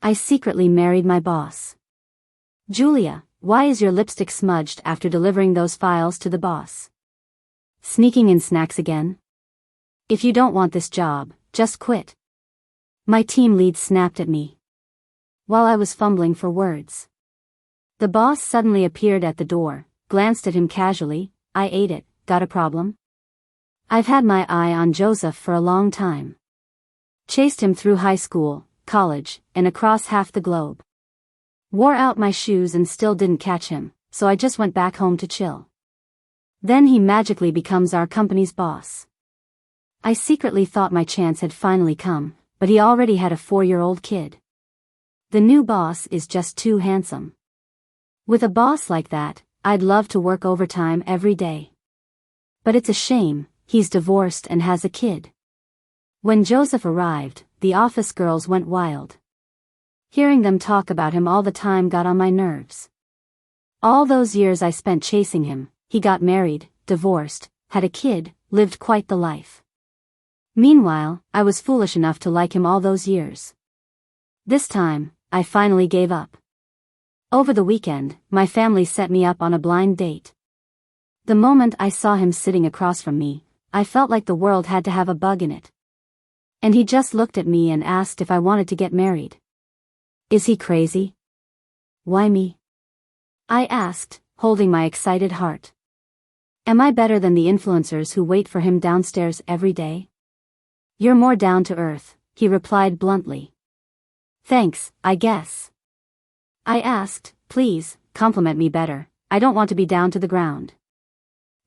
I secretly married my boss. Julia, why is your lipstick smudged after delivering those files to the boss? Sneaking in snacks again? If you don't want this job, just quit. My team lead snapped at me. While I was fumbling for words, the boss suddenly appeared at the door, glanced at him casually. I ate it. Got a problem? I've had my eye on Joseph for a long time. Chased him through high school, college, and across half the globe. Wore out my shoes and still didn't catch him, so I just went back home to chill. Then he magically becomes our company's boss. I secretly thought my chance had finally come, but he already had a 4-year-old kid. The new boss is just too handsome. With a boss like that, I'd love to work overtime every day. But it's a shame, he's divorced and has a kid. When Joseph arrived, the office girls went wild. Hearing them talk about him all the time got on my nerves. All those years I spent chasing him, he got married, divorced, had a kid, lived quite the life. Meanwhile, I was foolish enough to like him all those years. This time, I finally gave up. Over the weekend, my family set me up on a blind date. The moment I saw him sitting across from me, I felt like the world had to have a bug in it. And he just looked at me and asked if I wanted to get married. Is he crazy? Why me? I asked, holding my excited heart. Am I better than the influencers who wait for him downstairs every day? You're more down to earth, he replied bluntly. Thanks, I guess. I asked, please, compliment me better, I don't want to be down to the ground.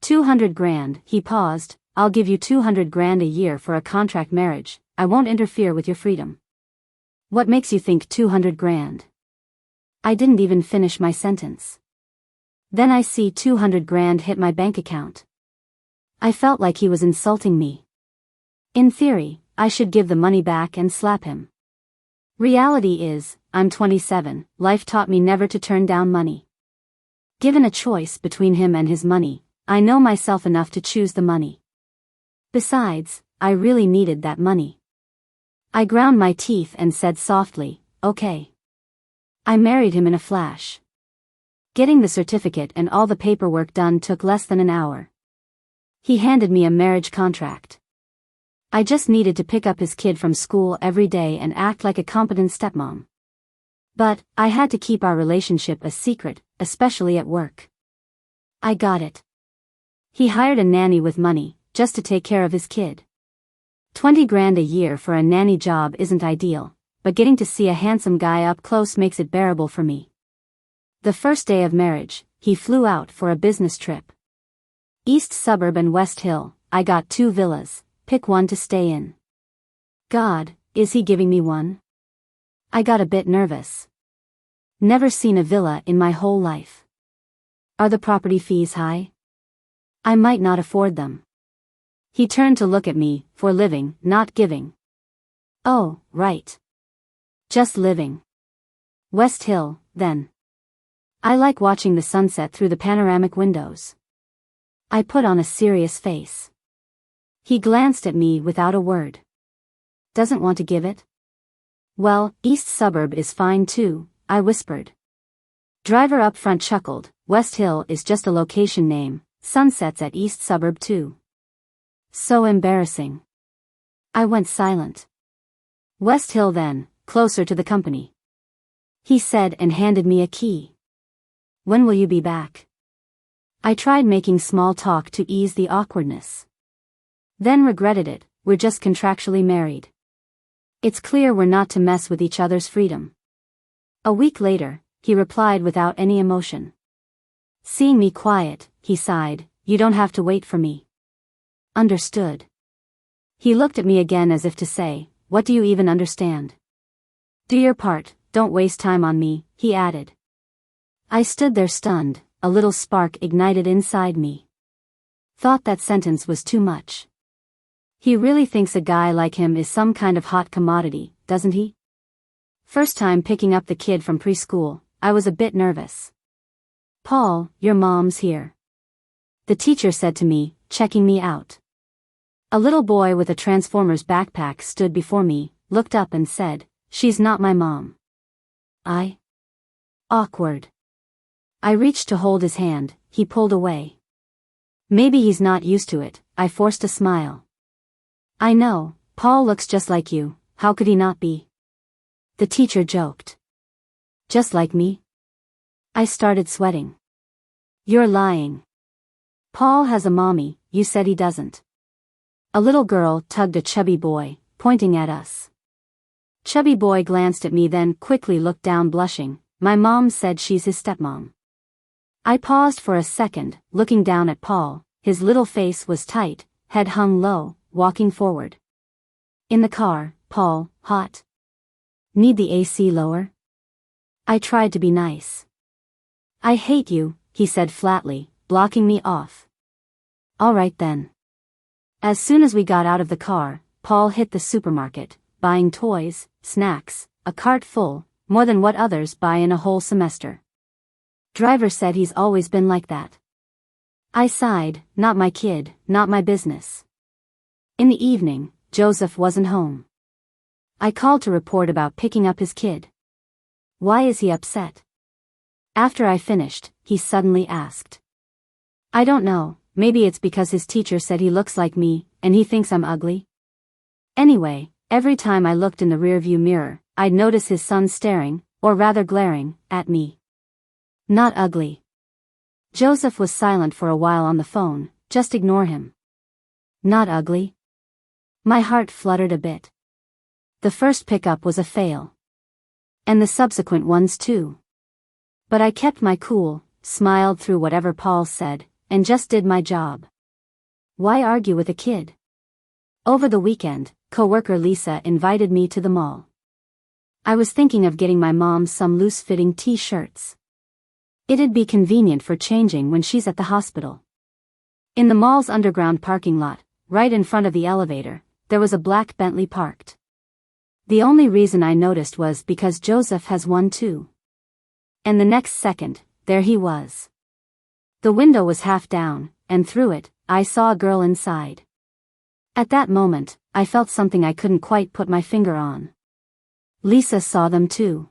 200 grand, he paused. I'll give you 200 grand a year for a contract marriage, I won't interfere with your freedom. What makes you think 200 grand? I didn't even finish my sentence. Then I see 200 grand hit my bank account. I felt like he was insulting me. In theory, I should give the money back and slap him. Reality is, I'm 27, life taught me never to turn down money. Given a choice between him and his money, I know myself enough to choose the money. Besides, I really needed that money. I ground my teeth and said softly, okay. I married him in a flash. Getting the certificate and all the paperwork done took less than an hour. He handed me a marriage contract. I just needed to pick up his kid from school every day and act like a competent stepmom. But, I had to keep our relationship a secret, especially at work. I got it. He hired a nanny with money, just to take care of his kid. 20 grand a year for a nanny job isn't ideal, but getting to see a handsome guy up close makes it bearable for me. The first day of marriage, he flew out for a business trip. East Suburb and West Hill, I got 2 villas, pick one to stay in. God, is he giving me one? I got a bit nervous. Never seen a villa in my whole life. Are the property fees high? I might not afford them. He turned to look at me, for living, not giving. Oh, right. Just living. West Hill, then. I like watching the sunset through the panoramic windows. I put on a serious face. He glanced at me without a word. Doesn't want to give it? Well, East Suburb is fine too, I whispered. Driver up front chuckled. West Hill is just a location name, sunsets at East Suburb too. So embarrassing. I went silent. West Hill then, closer to the company. He said and handed me a key. When will you be back? I tried making small talk to ease the awkwardness. Then regretted it, we're just contractually married. It's clear we're not to mess with each other's freedom. A week later, he replied without any emotion. Seeing me quiet, he sighed, you don't have to wait for me. Understood. He looked at me again as if to say, what do you even understand? Do your part, don't waste time on me, he added. I stood there stunned, a little spark ignited inside me. Thought that sentence was too much. He really thinks a guy like him is some kind of hot commodity, doesn't he? First time picking up the kid from preschool, I was a bit nervous. Paul, your mom's here. The teacher said to me, checking me out. A little boy with a Transformers backpack stood before me, looked up and said, she's not my mom. Awkward. I reached to hold his hand, he pulled away. Maybe he's not used to it, I forced a smile. I know, Paul looks just like you, how could he not be? The teacher joked. Just like me? I started sweating. You're lying. Paul has a mommy, you said he doesn't. A little girl tugged a chubby boy, pointing at us. Chubby boy glanced at me then quickly looked down blushing. My mom said she's his stepmom. I paused for a second, looking down at Paul. His little face was tight, head hung low, walking forward. In the car, Paul, hot. Need the AC lower? I tried to be nice. I hate you, he said flatly, blocking me off. All right then. As soon as we got out of the car, Paul hit the supermarket, buying toys, snacks, a cart full, more than what others buy in a whole semester. Driver said he's always been like that. I sighed, not my kid, not my business. In the evening, Joseph wasn't home. I called to report about picking up his kid. Why is he upset? After I finished, he suddenly asked. I don't know, maybe it's because his teacher said he looks like me, and he thinks I'm ugly. Anyway, every time I looked in the rearview mirror, I'd notice his son staring, or rather glaring, at me. Not ugly. Joseph was silent for a while on the phone, just ignore him. Not ugly? My heart fluttered a bit. The first pickup was a fail. And the subsequent ones too. But I kept my cool, smiled through whatever Paul said, and just did my job. Why argue with a kid? Over the weekend, coworker Lisa invited me to the mall. I was thinking of getting my mom some loose-fitting t-shirts. It'd be convenient for changing when she's at the hospital. In the mall's underground parking lot, right in front of the elevator, there was a black Bentley parked. The only reason I noticed was because Joseph has one too. And the next second, there he was. The window was half down, and through it, I saw a girl inside. At that moment, I felt something I couldn't quite put my finger on. Lisa saw them too.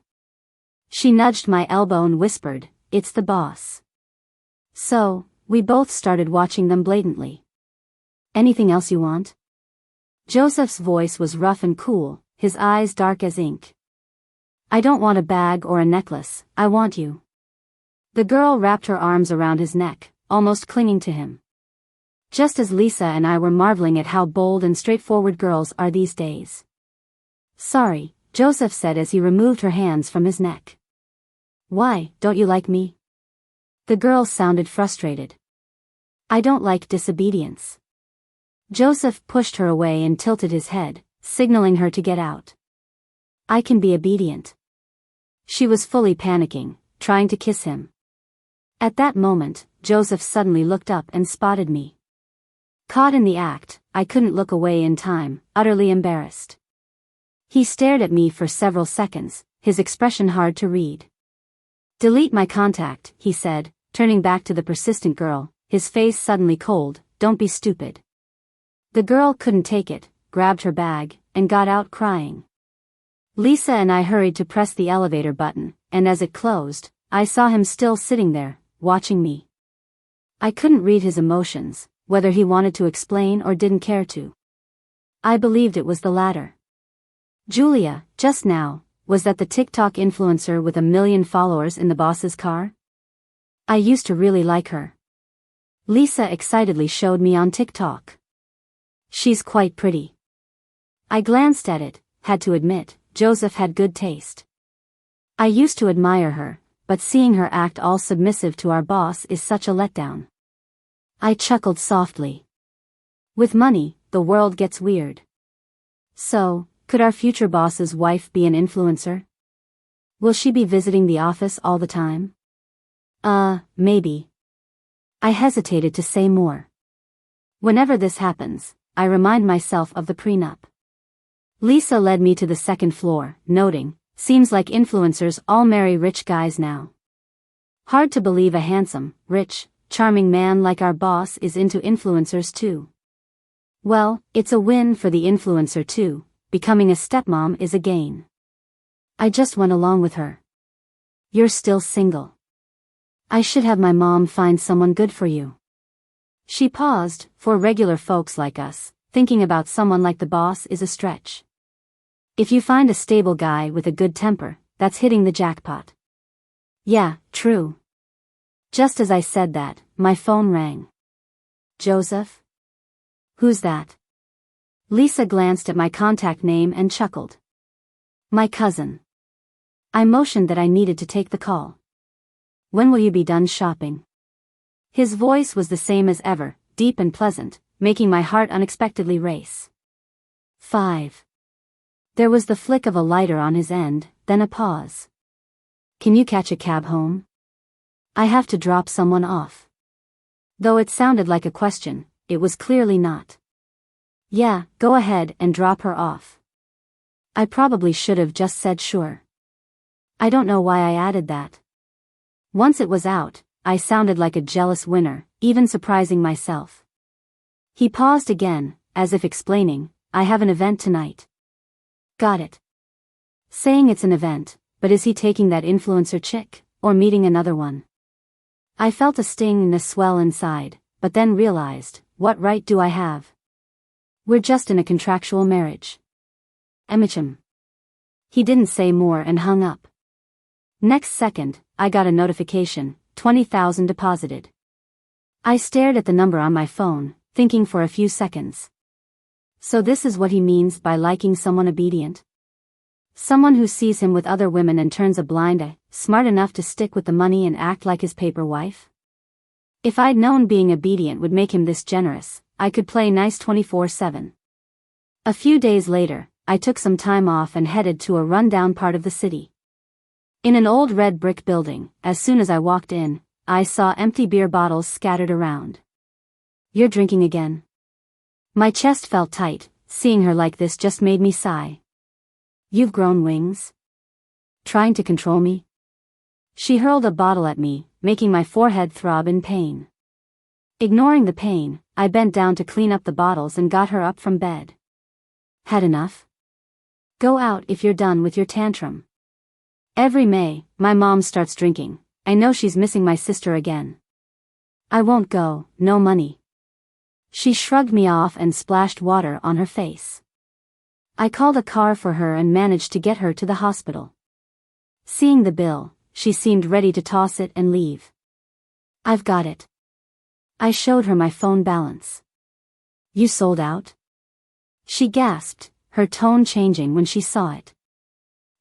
She nudged my elbow and whispered, "It's the boss." So, we both started watching them blatantly. Anything else you want? Joseph's voice was rough and cool, his eyes dark as ink. I don't want a bag or a necklace, I want you. The girl wrapped her arms around his neck, almost clinging to him. Just as Lisa and I were marveling at how bold and straightforward girls are these days. Sorry, Joseph said as he removed her hands from his neck. Why, don't you like me? The girl sounded frustrated. I don't like disobedience. Joseph pushed her away and tilted his head, signaling her to get out. I can be obedient. She was fully panicking, trying to kiss him. At that moment, Joseph suddenly looked up and spotted me. Caught in the act, I couldn't look away in time, utterly embarrassed. He stared at me for several seconds, his expression hard to read. Delete my contact, he said, turning back to the persistent girl, his face suddenly cold. Don't be stupid. The girl couldn't take it, grabbed her bag, and got out crying. Lisa and I hurried to press the elevator button, and as it closed, I saw him still sitting there, watching me. I couldn't read his emotions, whether he wanted to explain or didn't care to. I believed it was the latter. Julia, just now, was that the TikTok influencer with 1 million followers in the boss's car? I used to really like her. Lisa excitedly showed me on TikTok. She's quite pretty. I glanced at it, had to admit, Joseph had good taste. I used to admire her, but seeing her act all submissive to our boss is such a letdown. I chuckled softly. With money, the world gets weird. So, could our future boss's wife be an influencer? Will she be visiting the office all the time? Maybe. I hesitated to say more. Whenever this happens, I remind myself of the prenup. Lisa led me to the second floor, noting, seems like influencers all marry rich guys now. Hard to believe a handsome, rich, charming man like our boss is into influencers too. Well, it's a win for the influencer too. Becoming a stepmom is a gain. I just went along with her. You're still single. I should have my mom find someone good for you. She paused. For regular folks like us, thinking about someone like the boss is a stretch. If you find a stable guy with a good temper, that's hitting the jackpot. Yeah, true. Just as I said that, my phone rang. Joseph? Who's that? Lisa glanced at my contact name and chuckled. My cousin. I motioned that I needed to take the call. When will you be done shopping? His voice was the same as ever, deep and pleasant, making my heart unexpectedly race. 5. There was the flick of a lighter on his end, then a pause. Can you catch a cab home? I have to drop someone off. Though it sounded like a question, it was clearly not. Yeah, go ahead and drop her off. I probably should have just said sure. I don't know why I added that. Once it was out, I sounded like a jealous winner, even surprising myself. He paused again, as if explaining, I have an event tonight. Got it. Saying it's an event, but is he taking that influencer chick, or meeting another one? I felt a sting and a swell inside, but then realized, what right do I have? We're just in a contractual marriage. Emichim. He didn't say more and hung up. Next second, I got a notification, 20,000 deposited. I stared at the number on my phone, thinking for a few seconds. So this is what he means by liking someone obedient? Someone who sees him with other women and turns a blind eye, smart enough to stick with the money and act like his paper wife? If I'd known being obedient would make him this generous, I could play nice 24/7. A few days later, I took some time off and headed to a rundown part of the city. In an old red brick building, as soon as I walked in, I saw empty beer bottles scattered around. You're drinking again? My chest felt tight, seeing her like this just made me sigh. You've grown wings? Trying to control me? She hurled a bottle at me, making my forehead throb in pain. Ignoring the pain, I bent down to clean up the bottles and got her up from bed. Had enough? Go out if you're done with your tantrum. Every May, my mom starts drinking. I know she's missing my sister again. I won't go, no money. She shrugged me off and splashed water on her face. I called a car for her and managed to get her to the hospital. Seeing the bill, she seemed ready to toss it and leave. I've got it. I showed her my phone balance. You sold out? She gasped, her tone changing when she saw it.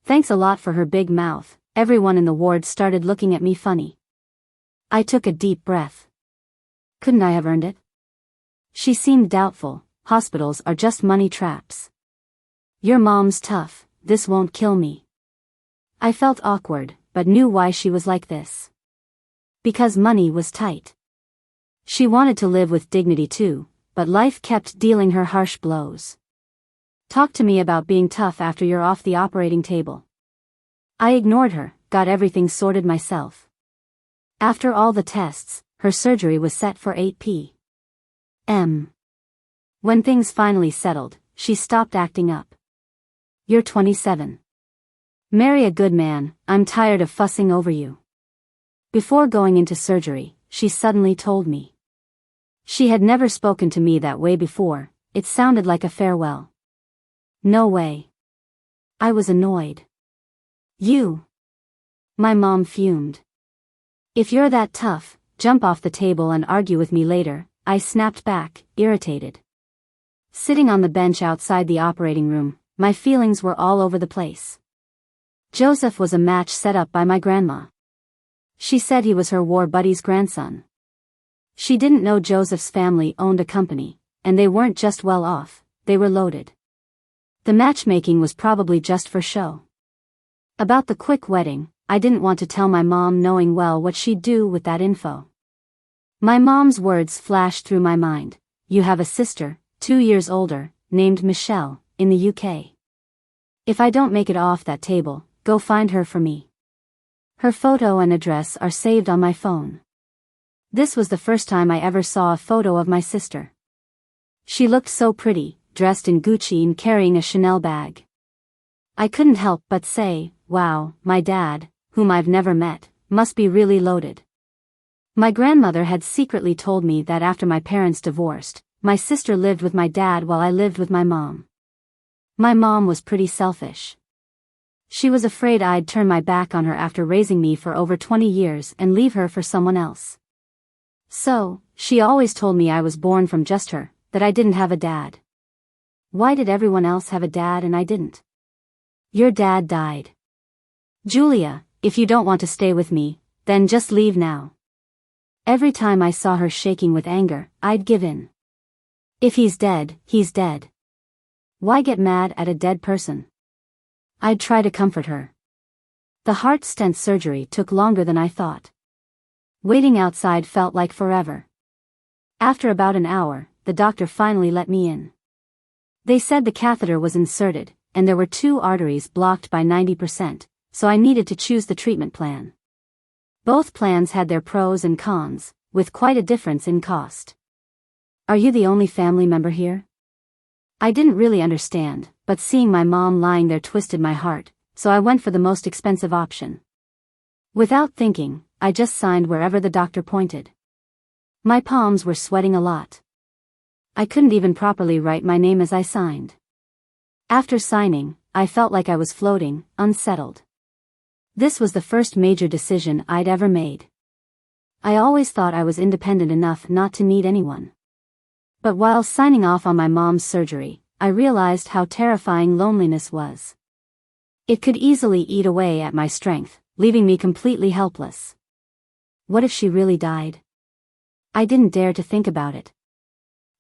Thanks a lot for her big mouth. Everyone in the ward started looking at me funny. I took a deep breath. Couldn't I have earned it? She seemed doubtful. Hospitals are just money traps. Your mom's tough, this won't kill me. I felt awkward, but knew why she was like this. Because money was tight. She wanted to live with dignity too, but life kept dealing her harsh blows. Talk to me about being tough after you're off the operating table. I ignored her, got everything sorted myself. After all the tests, her surgery was set for 8 p.m. When things finally settled, she stopped acting up. You're 27. Marry a good man, I'm tired of fussing over you. Before going into surgery, she suddenly told me. She had never spoken to me that way before, it sounded like a farewell. No way. I was annoyed. You. My mom fumed. If you're that tough, jump off the table and argue with me later, I snapped back, irritated. Sitting on the bench outside the operating room, my feelings were all over the place. Joseph was a match set up by my grandma. She said he was her war buddy's grandson. She didn't know Joseph's family owned a company, and they weren't just well off, they were loaded. The matchmaking was probably just for show. About the quick wedding, I didn't want to tell my mom, knowing well what she'd do with that info. My mom's words flashed through my mind. You have a sister, 2 years older, named Michelle, in the UK. If I don't make it off that table, go find her for me. Her photo and address are saved on my phone. This was the first time I ever saw a photo of my sister. She looked so pretty, dressed in Gucci and carrying a Chanel bag. I couldn't help but say, wow, my dad, whom I've never met, must be really loaded. My grandmother had secretly told me that after my parents divorced, my sister lived with my dad while I lived with my mom. My mom was pretty selfish. She was afraid I'd turn my back on her after raising me for over 20 years and leave her for someone else. So, she always told me I was born from just her, that I didn't have a dad. Why did everyone else have a dad and I didn't? Your dad died. Julia, if you don't want to stay with me, then just leave now. Every time I saw her shaking with anger, I'd give in. If he's dead, he's dead. Why get mad at a dead person? I'd try to comfort her. The heart stent surgery took longer than I thought. Waiting outside felt like forever. After about an hour, the doctor finally let me in. They said the catheter was inserted, and there were 2 arteries blocked by 90%, so I needed to choose the treatment plan. Both plans had their pros and cons, with quite a difference in cost. Are you the only family member here? I didn't really understand, but seeing my mom lying there twisted my heart, so I went for the most expensive option. Without thinking, I just signed wherever the doctor pointed. My palms were sweating a lot. I couldn't even properly write my name as I signed. After signing, I felt like I was floating, unsettled. This was the first major decision I'd ever made. I always thought I was independent enough not to need anyone. But while signing off on my mom's surgery, I realized how terrifying loneliness was. It could easily eat away at my strength, leaving me completely helpless. What if she really died? I didn't dare to think about it.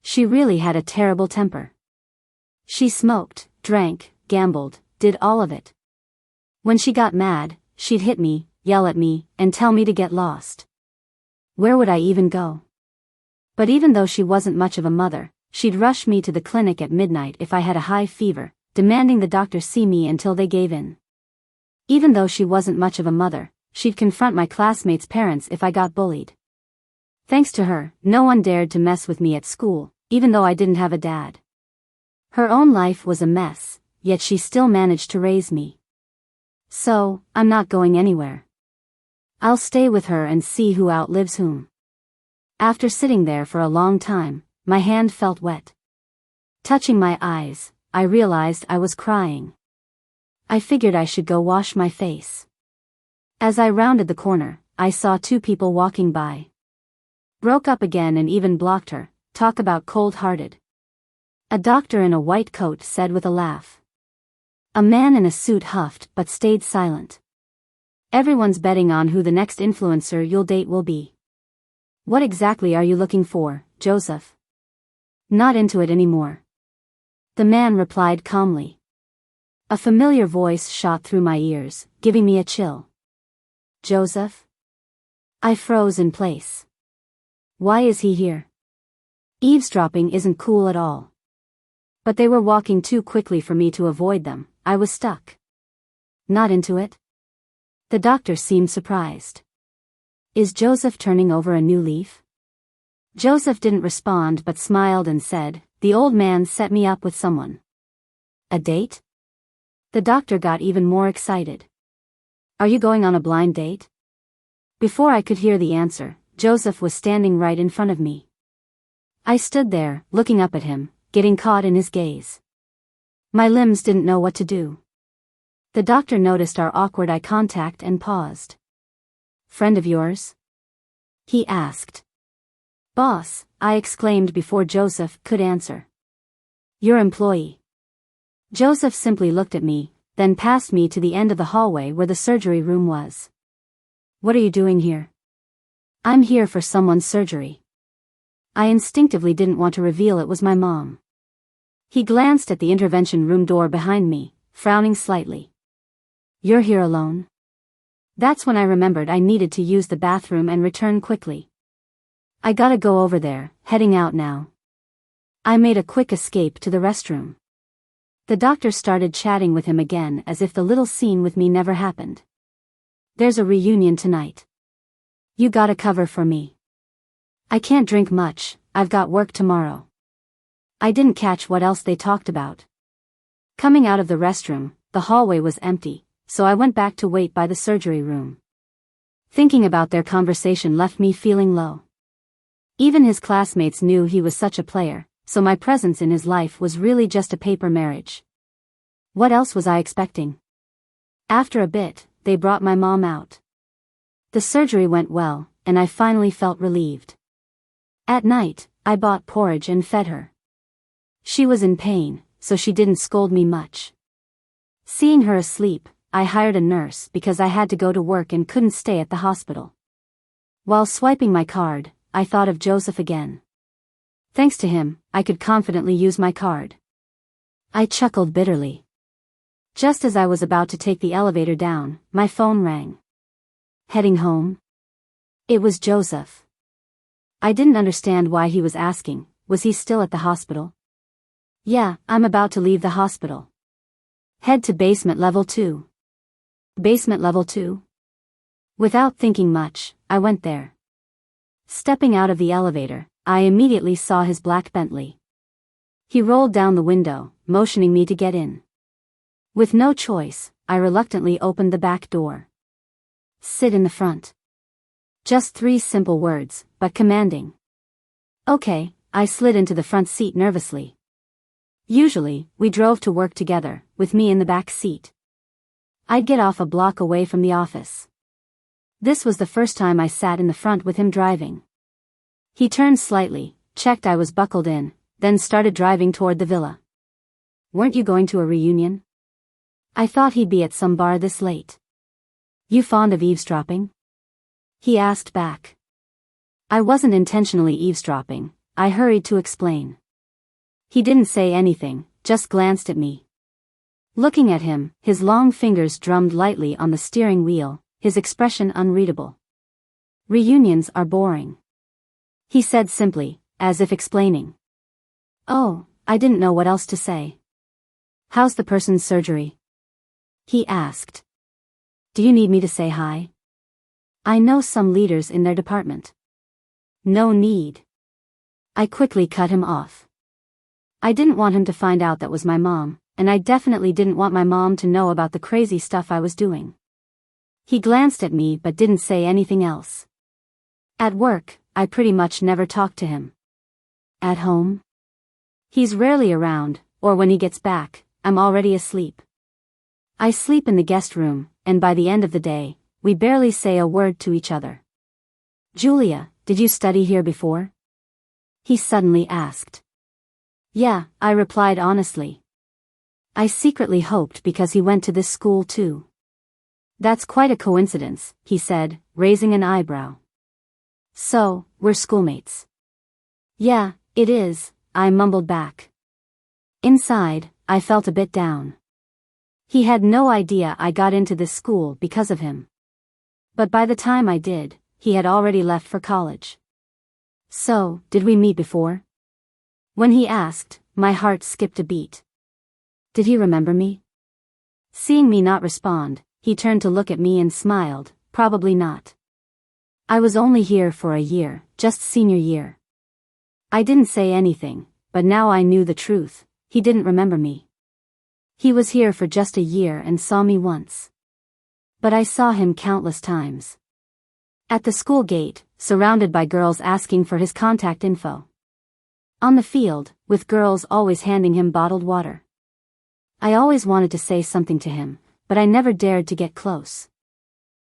She really had a terrible temper. She smoked, drank, gambled, did all of it. When she got mad, she'd hit me, yell at me, and tell me to get lost. Where would I even go? But even though she wasn't much of a mother, she'd rush me to the clinic at midnight if I had a high fever, demanding the doctor see me until they gave in. Even though she wasn't much of a mother, she'd confront my classmates' parents if I got bullied. Thanks to her, no one dared to mess with me at school, even though I didn't have a dad. Her own life was a mess, yet she still managed to raise me. So, I'm not going anywhere. I'll stay with her and see who outlives whom. After sitting there for a long time, my hand felt wet. Touching my eyes, I realized I was crying. I figured I should go wash my face. As I rounded the corner, I saw 2 people walking by. Broke up again and even blocked her. Talk about cold-hearted. A doctor in a white coat said with a laugh. A man in a suit huffed but stayed silent. Everyone's betting on who the next influencer you'll date will be. What exactly are you looking for, Joseph? Not into it anymore. The man replied calmly. A familiar voice shot through my ears, giving me a chill. Joseph? I froze in place. Why is he here? Eavesdropping isn't cool at all. But they were walking too quickly for me to avoid them. I was stuck. Not into it? The doctor seemed surprised. Is Joseph turning over a new leaf? Joseph didn't respond but smiled and said, the old man set me up with someone. A date? The doctor got even more excited. Are you going on a blind date? Before I could hear the answer, Joseph was standing right in front of me. I stood there, looking up at him, getting caught in his gaze. My limbs didn't know what to do. The doctor noticed our awkward eye contact and paused. Friend of yours? He asked. Boss, I exclaimed before Joseph could answer. Your employee. Joseph simply looked at me, then passed me to the end of the hallway where the surgery room was. What are you doing here? I'm here for someone's surgery. I instinctively didn't want to reveal it was my mom. He glanced at the intervention room door behind me, frowning slightly. You're here alone? That's when I remembered I needed to use the bathroom and return quickly. I gotta go over there, heading out now. I made a quick escape to the restroom. The doctor started chatting with him again as if the little scene with me never happened. There's a reunion tonight. You gotta cover for me. I can't drink much, I've got work tomorrow. I didn't catch what else they talked about. Coming out of the restroom, the hallway was empty, so I went back to wait by the surgery room. Thinking about their conversation left me feeling low. Even his classmates knew he was such a player, so my presence in his life was really just a paper marriage. What else was I expecting? After a bit, they brought my mom out. The surgery went well, and I finally felt relieved. At night, I bought porridge and fed her. She was in pain, so she didn't scold me much. Seeing her asleep, I hired a nurse because I had to go to work and couldn't stay at the hospital. While swiping my card, I thought of Joseph again. Thanks to him, I could confidently use my card. I chuckled bitterly. Just as I was about to take the elevator down, my phone rang. Heading home? It was Joseph. I didn't understand why he was asking. Was he still at the hospital? Yeah, I'm about to leave the hospital. Head to basement level 2. Basement level 2? Without thinking much, I went there. Stepping out of the elevator, I immediately saw his black Bentley. He rolled down the window, motioning me to get in. With no choice, I reluctantly opened the back door. Sit in the front. Just 3 simple words, but commanding. Okay, I slid into the front seat nervously. Usually, we drove to work together, with me in the back seat. I'd get off a block away from the office. This was the first time I sat in the front with him driving. He turned slightly, checked I was buckled in, then started driving toward the villa. Weren't you going to a reunion? I thought he'd be at some bar this late. You fond of eavesdropping? He asked back. I wasn't intentionally eavesdropping, I hurried to explain. He didn't say anything, just glanced at me. Looking at him, his long fingers drummed lightly on the steering wheel, his expression unreadable. Reunions are boring. He said simply, as if explaining. Oh, I didn't know what else to say. How's the person's surgery? He asked. Do you need me to say hi? I know some leaders in their department. No need. I quickly cut him off. I didn't want him to find out that was my mom, and I definitely didn't want my mom to know about the crazy stuff I was doing. He glanced at me but didn't say anything else. At work, I pretty much never talked to him. At home? He's rarely around, or when he gets back, I'm already asleep. I sleep in the guest room, and by the end of the day, we barely say a word to each other. Julia, did you study here before? He suddenly asked. Yeah, I replied honestly. I secretly hoped because he went to this school too. That's quite a coincidence, he said, raising an eyebrow. So, we're schoolmates. Yeah, it is, I mumbled back. Inside, I felt a bit down. He had no idea I got into this school because of him. But by the time I did, he had already left for college. So, did we meet before? When he asked, my heart skipped a beat. Did he remember me? Seeing me not respond, he turned to look at me and smiled, probably not. I was only here for a year, just senior year. I didn't say anything, but now I knew the truth, he didn't remember me. He was here for just a year and saw me once. But I saw him countless times. At the school gate, surrounded by girls asking for his contact info. On the field, with girls always handing him bottled water. I always wanted to say something to him, but I never dared to get close.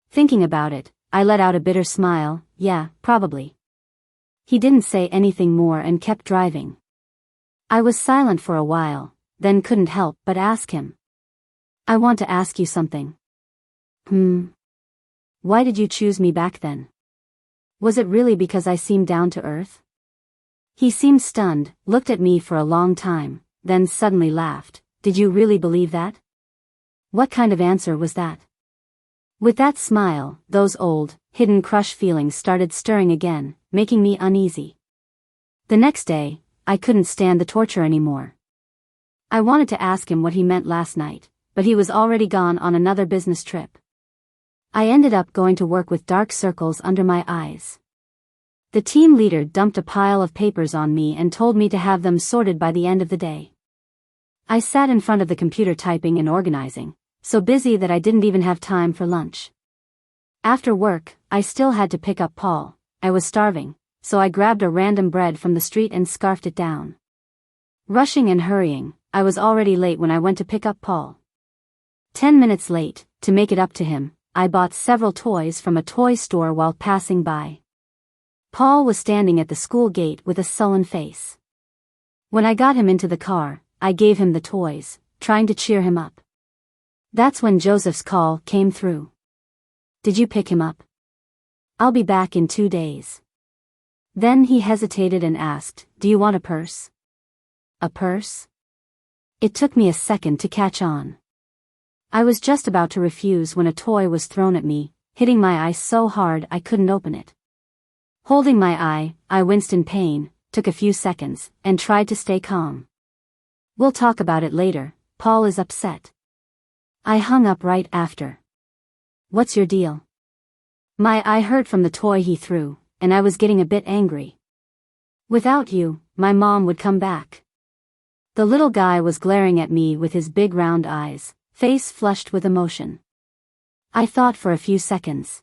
Thinking about it, I let out a bitter smile. Yeah, probably. He didn't say anything more and kept driving. I was silent for a while, then couldn't help but ask him. I want to ask you something. Why did you choose me back then? Was it really because I seemed down to earth? He seemed stunned, looked at me for a long time, then suddenly laughed. Did you really believe that? What kind of answer was that? With that smile, those old, hidden crush feelings started stirring again, making me uneasy. The next day, I couldn't stand the torture anymore. I wanted to ask him what he meant last night, but he was already gone on another business trip. I ended up going to work with dark circles under my eyes. The team leader dumped a pile of papers on me and told me to have them sorted by the end of the day. I sat in front of the computer typing and organizing, so busy that I didn't even have time for lunch. After work, I still had to pick up Paul. I was starving, so I grabbed a random bread from the street and scarfed it down. Rushing and hurrying, I was already late when I went to pick up Paul. 10 minutes late, to make it up to him, I bought several toys from a toy store while passing by. Paul was standing at the school gate with a sullen face. When I got him into the car, I gave him the toys, trying to cheer him up. That's when Joseph's call came through. "Did you pick him up?" "I'll be back in 2 days." Then he hesitated and asked, "Do you want a purse?" "A purse?" It took me a second to catch on. I was just about to refuse when a toy was thrown at me, hitting my eye so hard I couldn't open it. Holding my eye, I winced in pain, took a few seconds, and tried to stay calm. "We'll talk about it later, Paul is upset." I hung up right after. "What's your deal?" My eye hurt from the toy he threw, and I was getting a bit angry. "Without you, my mom would come back." The little guy was glaring at me with his big round eyes, face flushed with emotion. I thought for a few seconds.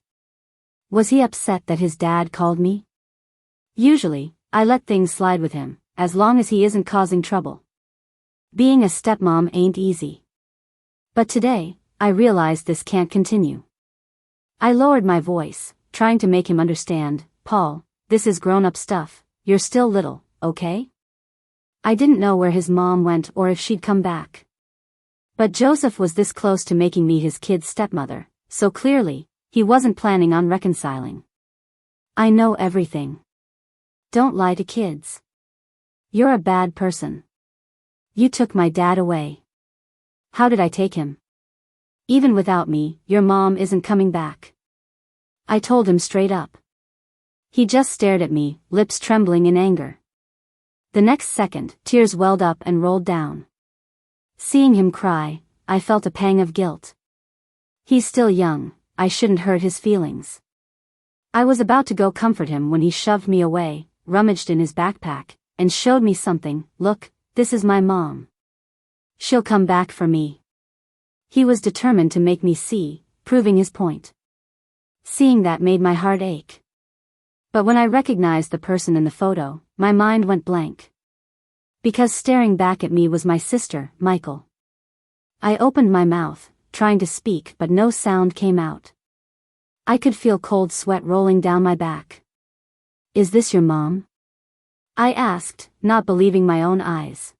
Was he upset that his dad called me? Usually, I let things slide with him, as long as he isn't causing trouble. Being a stepmom ain't easy. But today, I realized this can't continue. I lowered my voice, trying to make him understand. "Paul, this is grown-up stuff, you're still little, okay?" I didn't know where his mom went or if she'd come back. But Joseph was this close to making me his kid's stepmother, so clearly, he wasn't planning on reconciling. "I know everything. Don't lie to kids. You're a bad person. You took my dad away." "How did I take him?" "Even without me, your mom isn't coming back." I told him straight up. He just stared at me, lips trembling in anger. The next second, tears welled up and rolled down. Seeing him cry, I felt a pang of guilt. He's still young, I shouldn't hurt his feelings. I was about to go comfort him when he shoved me away, rummaged in his backpack, and showed me something. "Look, this is my mom. She'll come back for me." He was determined to make me see, proving his point. Seeing that made my heart ache. But when I recognized the person in the photo, my mind went blank. Because staring back at me was my sister, Michael. I opened my mouth, trying to speak, but no sound came out. I could feel cold sweat rolling down my back. "Is this your mom?" I asked, not believing my own eyes.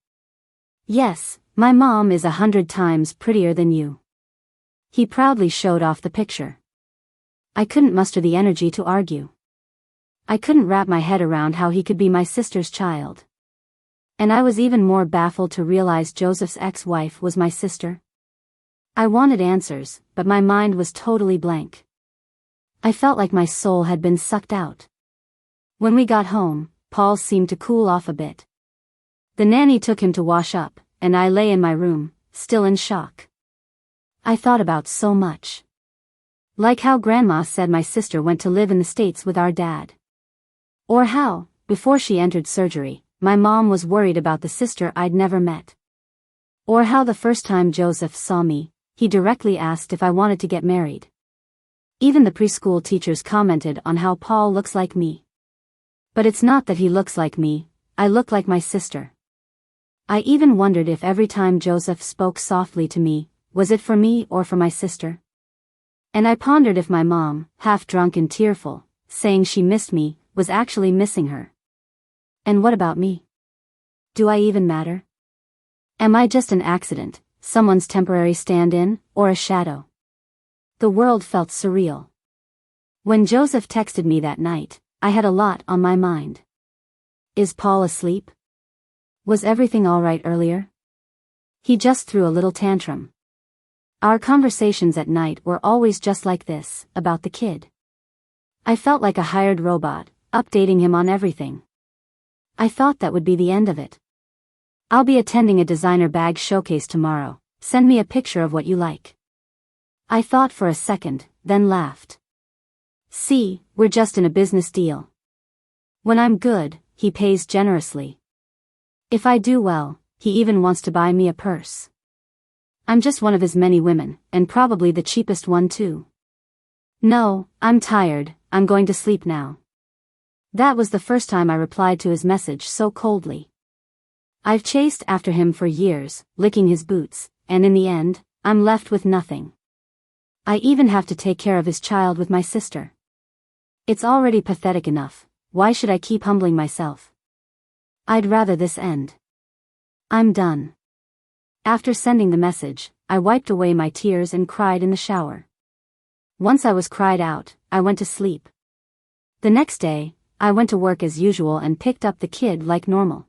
"Yes, my mom is 100 times prettier than you." He proudly showed off the picture. I couldn't muster the energy to argue. I couldn't wrap my head around how he could be my sister's child. And I was even more baffled to realize Joseph's ex-wife was my sister. I wanted answers, but my mind was totally blank. I felt like my soul had been sucked out. When we got home, Paul seemed to cool off a bit. The nanny took him to wash up, and I lay in my room, still in shock. I thought about so much. Like how Grandma said my sister went to live in the States with our dad. Or how, before she entered surgery, my mom was worried about the sister I'd never met. Or how the first time Joseph saw me, he directly asked if I wanted to get married. Even the preschool teachers commented on how Paul looks like me. But it's not that he looks like me, I look like my sister. I even wondered if every time Joseph spoke softly to me, was it for me or for my sister? And I pondered if my mom, half drunk and tearful, saying she missed me, was actually missing her. And what about me? Do I even matter? Am I just an accident, someone's temporary stand-in, or a shadow? The world felt surreal. When Joseph texted me that night, I had a lot on my mind. Is Paul asleep? Was everything all right earlier? He just threw a little tantrum. Our conversations at night were always just like this, about the kid. I felt like a hired robot, updating him on everything. I thought that would be the end of it. "I'll be attending a designer bag showcase tomorrow, send me a picture of what you like." I thought for a second, then laughed. "See, we're just in a business deal. When I'm good, he pays generously. If I do well, he even wants to buy me a purse." I'm just one of his many women, and probably the cheapest one too. No, I'm tired, I'm going to sleep now. That was the first time I replied to his message so coldly. I've chased after him for years, licking his boots, and in the end, I'm left with nothing. I even have to take care of his child with my sister. It's already pathetic enough, why should I keep humbling myself? I'd rather this end. I'm done. After sending the message, I wiped away my tears and cried in the shower. Once I was cried out, I went to sleep. The next day, I went to work as usual and picked up the kid like normal.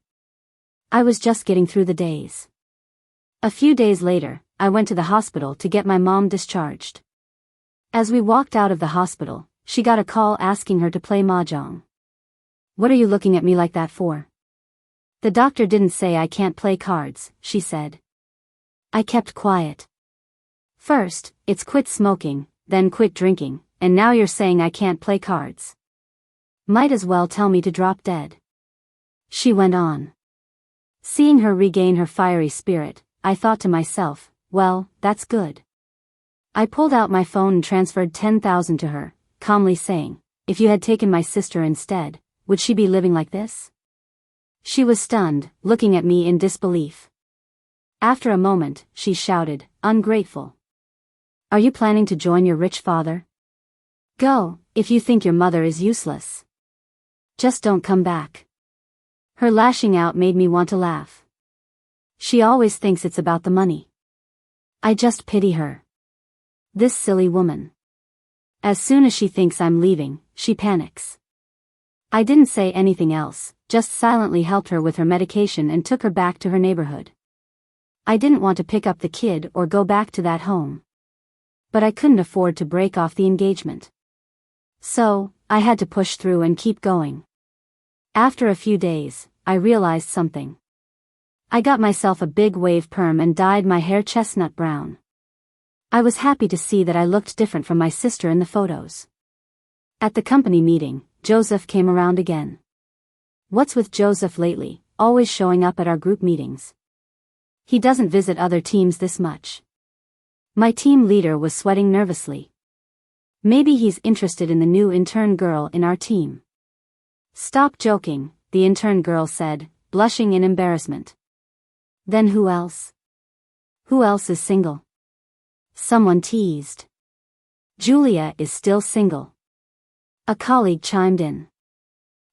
I was just getting through the days. A few days later, I went to the hospital to get my mom discharged. As we walked out of the hospital, she got a call asking her to play mahjong. What are you looking at me like that for? The doctor didn't say I can't play cards, she said. I kept quiet. First, it's quit smoking, then quit drinking, and now you're saying I can't play cards. Might as well tell me to drop dead. She went on. Seeing her regain her fiery spirit, I thought to myself, well, that's good. I pulled out my phone and transferred 10,000 to her, calmly saying, if you had taken my sister instead, would she be living like this? She was stunned, looking at me in disbelief. After a moment, she shouted, ungrateful. Are you planning to join your rich father? Go, if you think your mother is useless. Just don't come back. Her lashing out made me want to laugh. She always thinks it's about the money. I just pity her. This silly woman. As soon as she thinks I'm leaving, she panics. I didn't say anything else, just silently helped her with her medication and took her back to her neighborhood. I didn't want to pick up the kid or go back to that home. But I couldn't afford to break off the engagement. So, I had to push through and keep going. After a few days, I realized something. I got myself a big wave perm and dyed my hair chestnut brown. I was happy to see that I looked different from my sister in the photos. At the company meeting, Joseph came around again. What's with Joseph lately, always showing up at our group meetings? He doesn't visit other teams this much. My team leader was sweating nervously. Maybe he's interested in the new intern girl in our team. Stop joking, the intern girl said, blushing in embarrassment. Then who else? Who else is single? Someone teased. Julia is still single. A colleague chimed in.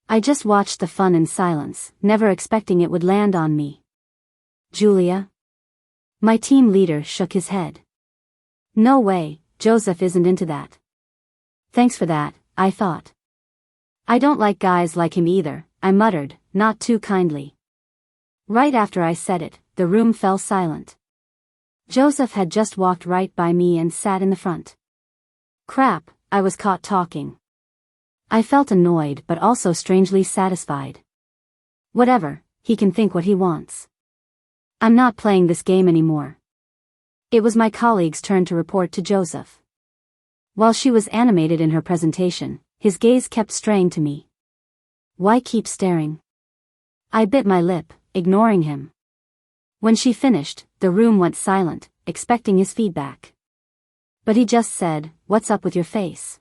I just watched the fun in silence, never expecting it would land on me. Julia? My team leader shook his head. No way, Joseph isn't into that. Thanks for that, I thought. I don't like guys like him either, I muttered, not too kindly. Right after I said it, the room fell silent. Joseph had just walked right by me and sat in the front. Crap, I was caught talking. I felt annoyed but also strangely satisfied. Whatever, he can think what he wants. I'm not playing this game anymore. It was my colleague's turn to report to Joseph. While she was animated in her presentation, his gaze kept straying to me. Why keep staring? I bit my lip, ignoring him. When she finished, the room went silent, expecting his feedback. But he just said, "What's up with your face?"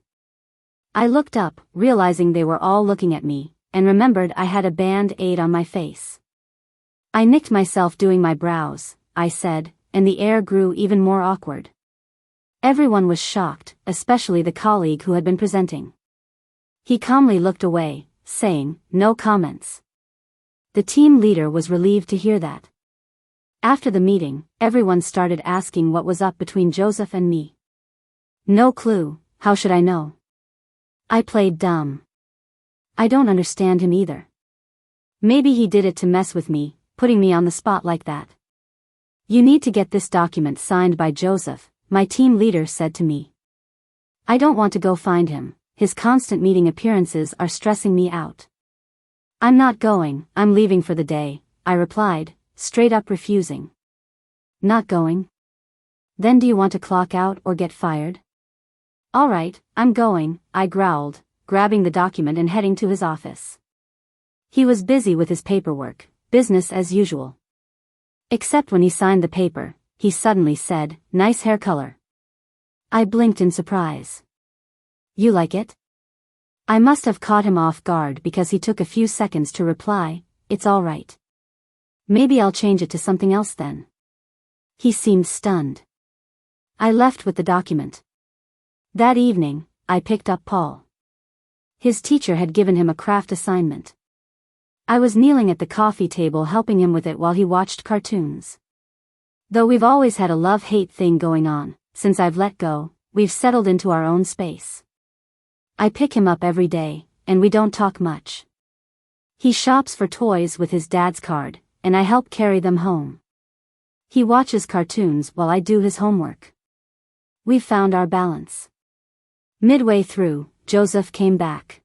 I looked up, realizing they were all looking at me, and remembered I had a band-aid on my face. I nicked myself doing my brows, I said, and the air grew even more awkward. Everyone was shocked, especially the colleague who had been presenting. He calmly looked away, saying, "No comments." The team leader was relieved to hear that. After the meeting, everyone started asking what was up between Joseph and me. No clue, how should I know? I played dumb. I don't understand him either. Maybe he did it to mess with me, putting me on the spot like that. You need to get this document signed by Joseph, my team leader said to me. I don't want to go find him, his constant meeting appearances are stressing me out. I'm not going, I'm leaving for the day, I replied, straight up refusing. Not going? Then do you want to clock out or get fired? All right, I'm going, I growled, grabbing the document and heading to his office. He was busy with his paperwork, business as usual. Except when he signed the paper, he suddenly said, "Nice hair color." I blinked in surprise. "You like it?" I must have caught him off guard because he took a few seconds to reply, "It's all right. Maybe I'll change it to something else then." He seemed stunned. I left with the document. That evening, I picked up Paul. His teacher had given him a craft assignment. I was kneeling at the coffee table helping him with it while he watched cartoons. Though we've always had a love-hate thing going on, since I've let go, we've settled into our own space. I pick him up every day, and we don't talk much. He shops for toys with his dad's card, and I help carry them home. He watches cartoons while I do his homework. We've found our balance. Midway through, Joseph came back.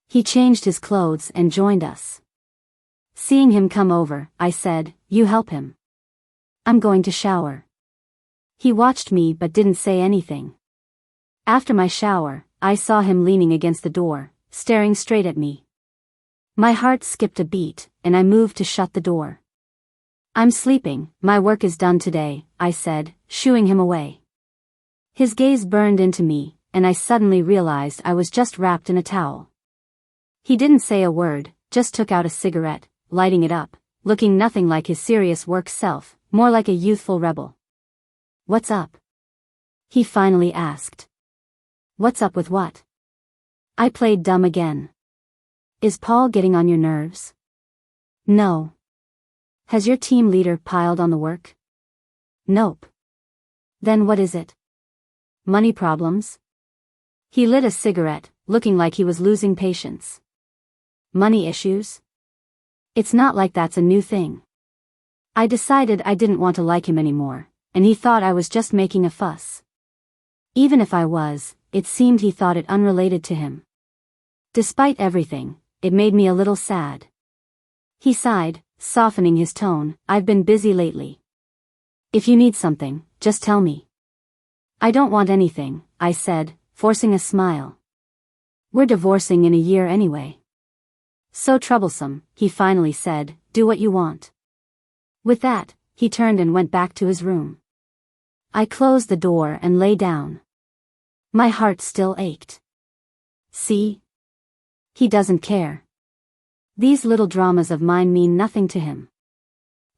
He changed his clothes and joined us. Seeing him come over, I said, "You help him. I'm going to shower." He watched me but didn't say anything. After my shower, I saw him leaning against the door, staring straight at me. My heart skipped a beat, and I moved to shut the door. "I'm sleeping, my work is done today," I said, shooing him away. His gaze burned into me, and I suddenly realized I was just wrapped in a towel. He didn't say a word, just took out a cigarette, lighting it up, looking nothing like his serious work self, more like a youthful rebel. "What's up?" he finally asked. "What's up with what?" I played dumb again. "Is Paul getting on your nerves?" "No." "Has your team leader piled on the work?" "Nope." "Then what is it?" "Money problems?" He lit a cigarette, looking like he was losing patience. "Money issues?" It's not like that's a new thing. I decided I didn't want to like him anymore, and he thought I was just making a fuss. Even if I was, it seemed he thought it unrelated to him. Despite everything, it made me a little sad. He sighed, softening his tone, "I've been busy lately. If you need something, just tell me." "I don't want anything," I said, forcing a smile. "We're divorcing in a year anyway." "So troublesome," he finally said, "do what you want." With that, he turned and went back to his room. I closed the door and lay down. My heart still ached. See? He doesn't care. These little dramas of mine mean nothing to him.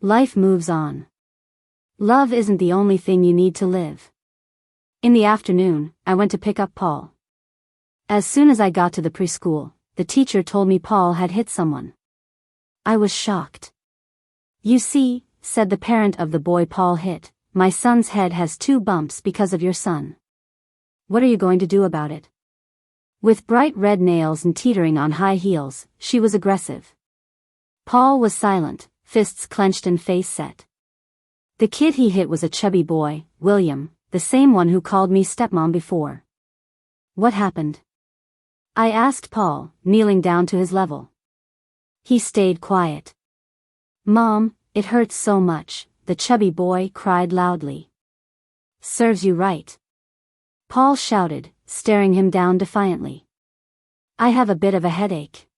Life moves on. Love isn't the only thing you need to live. In the afternoon, I went to pick up Paul. As soon as I got to the preschool, the teacher told me Paul had hit someone. I was shocked. "You see," said the parent of the boy Paul hit, "my son's head has 2 bumps because of your son. What are you going to do about it?" With bright red nails and teetering on high heels, she was aggressive. Paul was silent, fists clenched and face set. The kid he hit was a chubby boy, William, the same one who called me stepmom before. "What happened?" I asked Paul, kneeling down to his level. He stayed quiet. "Mom, it hurts so much," the chubby boy cried loudly. "Serves you right," Paul shouted, staring him down defiantly. "I have a bit of a headache."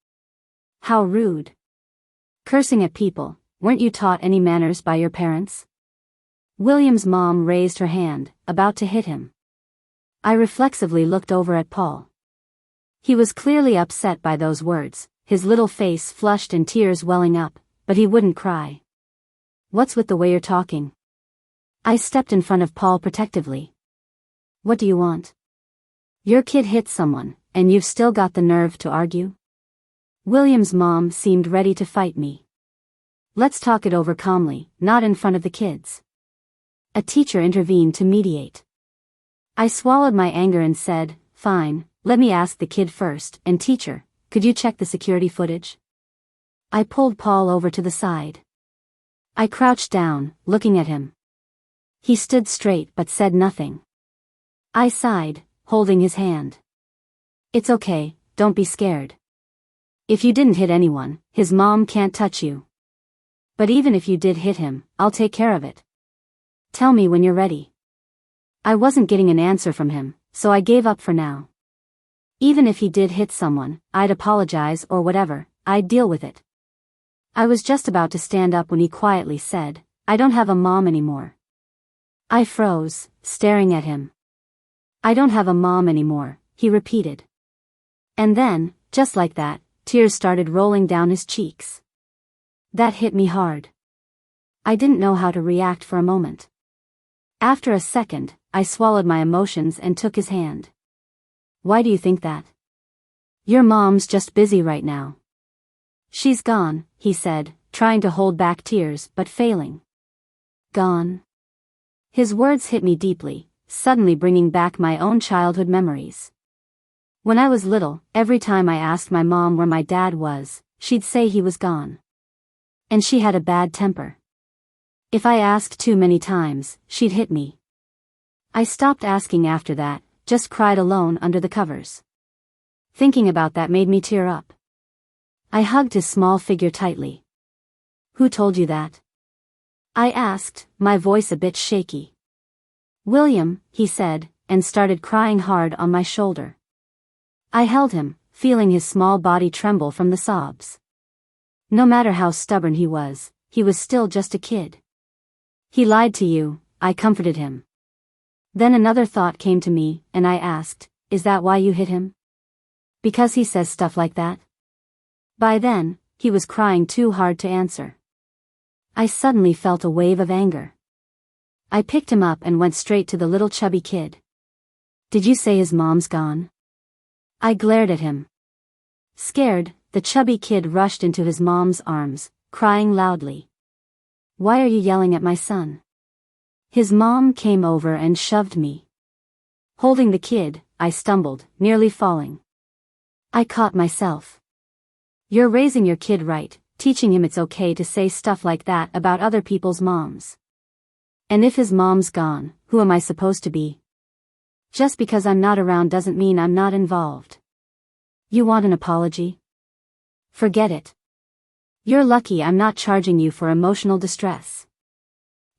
"How rude. Cursing at people, weren't you taught any manners by your parents?" William's mom raised her hand, about to hit him. I reflexively looked over at Paul. He was clearly upset by those words, his little face flushed and tears welling up, but he wouldn't cry. "What's with the way you're talking?" I stepped in front of Paul protectively. "What do you want? Your kid hit someone, and you've still got the nerve to argue?" William's mom seemed ready to fight me. "Let's talk it over calmly, not in front of the kids." A teacher intervened to mediate. I swallowed my anger and said, "Fine, let me ask the kid first, and teacher, could you check the security footage?" I pulled Paul over to the side. I crouched down, looking at him. He stood straight but said nothing. I sighed, holding his hand. "It's okay, don't be scared. If you didn't hit anyone, his mom can't touch you. But even if you did hit him, I'll take care of it. Tell me when you're ready." I wasn't getting an answer from him, so I gave up for now. Even if he did hit someone, I'd apologize or whatever, I'd deal with it. I was just about to stand up when he quietly said, "I don't have a mom anymore. I froze, staring at him. I don't have a mom anymore, he repeated. And then, just like that, tears started rolling down his cheeks. That hit me hard. I didn't know how to react for a moment. After a second, I swallowed my emotions and took his hand. Why do you think that? Your mom's just busy right now. She's gone, he said, trying to hold back tears but failing. Gone? His words hit me deeply, suddenly bringing back my own childhood memories. When I was little, every time I asked my mom where my dad was, she'd say he was gone. And she had a bad temper. If I asked too many times, she'd hit me. I stopped asking after that, just cried alone under the covers. Thinking about that made me tear up. I hugged his small figure tightly. Who told you that? I asked, my voice a bit shaky. William, he said, and started crying hard on my shoulder. I held him, feeling his small body tremble from the sobs. No matter how stubborn he was still just a kid. He lied to you, I comforted him. Then another thought came to me, and I asked, is that why you hit him? Because he says stuff like that? By then, he was crying too hard to answer. I suddenly felt a wave of anger. I picked him up and went straight to the little chubby kid. Did you say his mom's gone? I glared at him. Scared, the chubby kid rushed into his mom's arms, crying loudly. Why are you yelling at my son? His mom came over and shoved me. Holding the kid, I stumbled, nearly falling. I caught myself. You're raising your kid right, teaching him it's okay to say stuff like that about other people's moms. And if his mom's gone, who am I supposed to be? Just because I'm not around doesn't mean I'm not involved. You want an apology? Forget it. You're lucky I'm not charging you for emotional distress.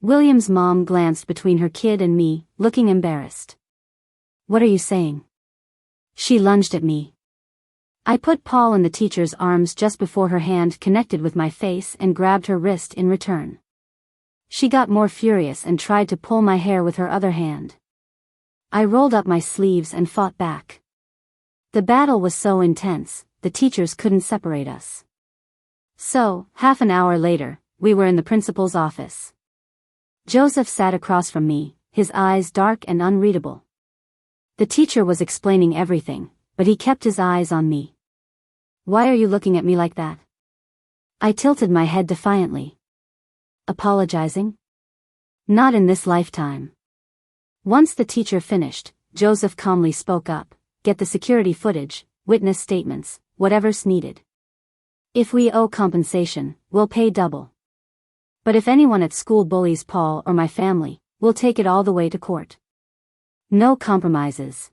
William's mom glanced between her kid and me, looking embarrassed. What are you saying? She lunged at me. I put Paul in the teacher's arms just before her hand connected with my face and grabbed her wrist in return. She got more furious and tried to pull my hair with her other hand. I rolled up my sleeves and fought back. The battle was so intense, the teachers couldn't separate us. So, half an hour later, we were in the principal's office. Joseph sat across from me, his eyes dark and unreadable. The teacher was explaining everything, but he kept his eyes on me. Why are you looking at me like that? I tilted my head defiantly. Apologizing? Not in this lifetime. Once the teacher finished, Joseph calmly spoke up. Get the security footage, witness statements, whatever's needed. If we owe compensation, we'll pay double. But if anyone at school bullies Paul or my family, we'll take it all the way to court. No compromises.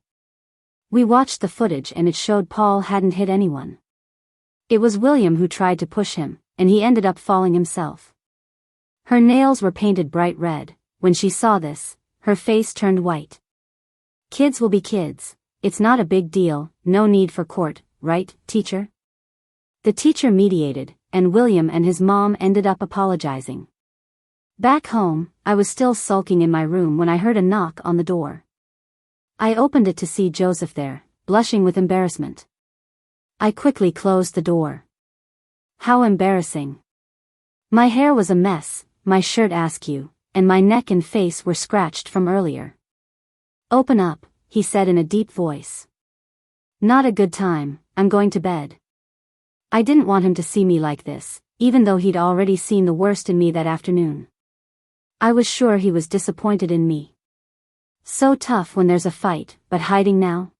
We watched the footage and it showed Paul hadn't hit anyone. It was William who tried to push him, and he ended up falling himself. Her nails were painted bright red. When she saw this, her face turned white. Kids will be kids. It's not a big deal, no need for court, right, teacher? The teacher mediated, and William and his mom ended up apologizing. Back home, I was still sulking in my room when I heard a knock on the door. I opened it to see Joseph there, blushing with embarrassment. I quickly closed the door. How embarrassing. My hair was a mess, my shirt askew, and my neck and face were scratched from earlier. Open up, he said in a deep voice. Not a good time, I'm going to bed. I didn't want him to see me like this, even though he'd already seen the worst in me that afternoon. I was sure he was disappointed in me. So tough when there's a fight, but hiding now?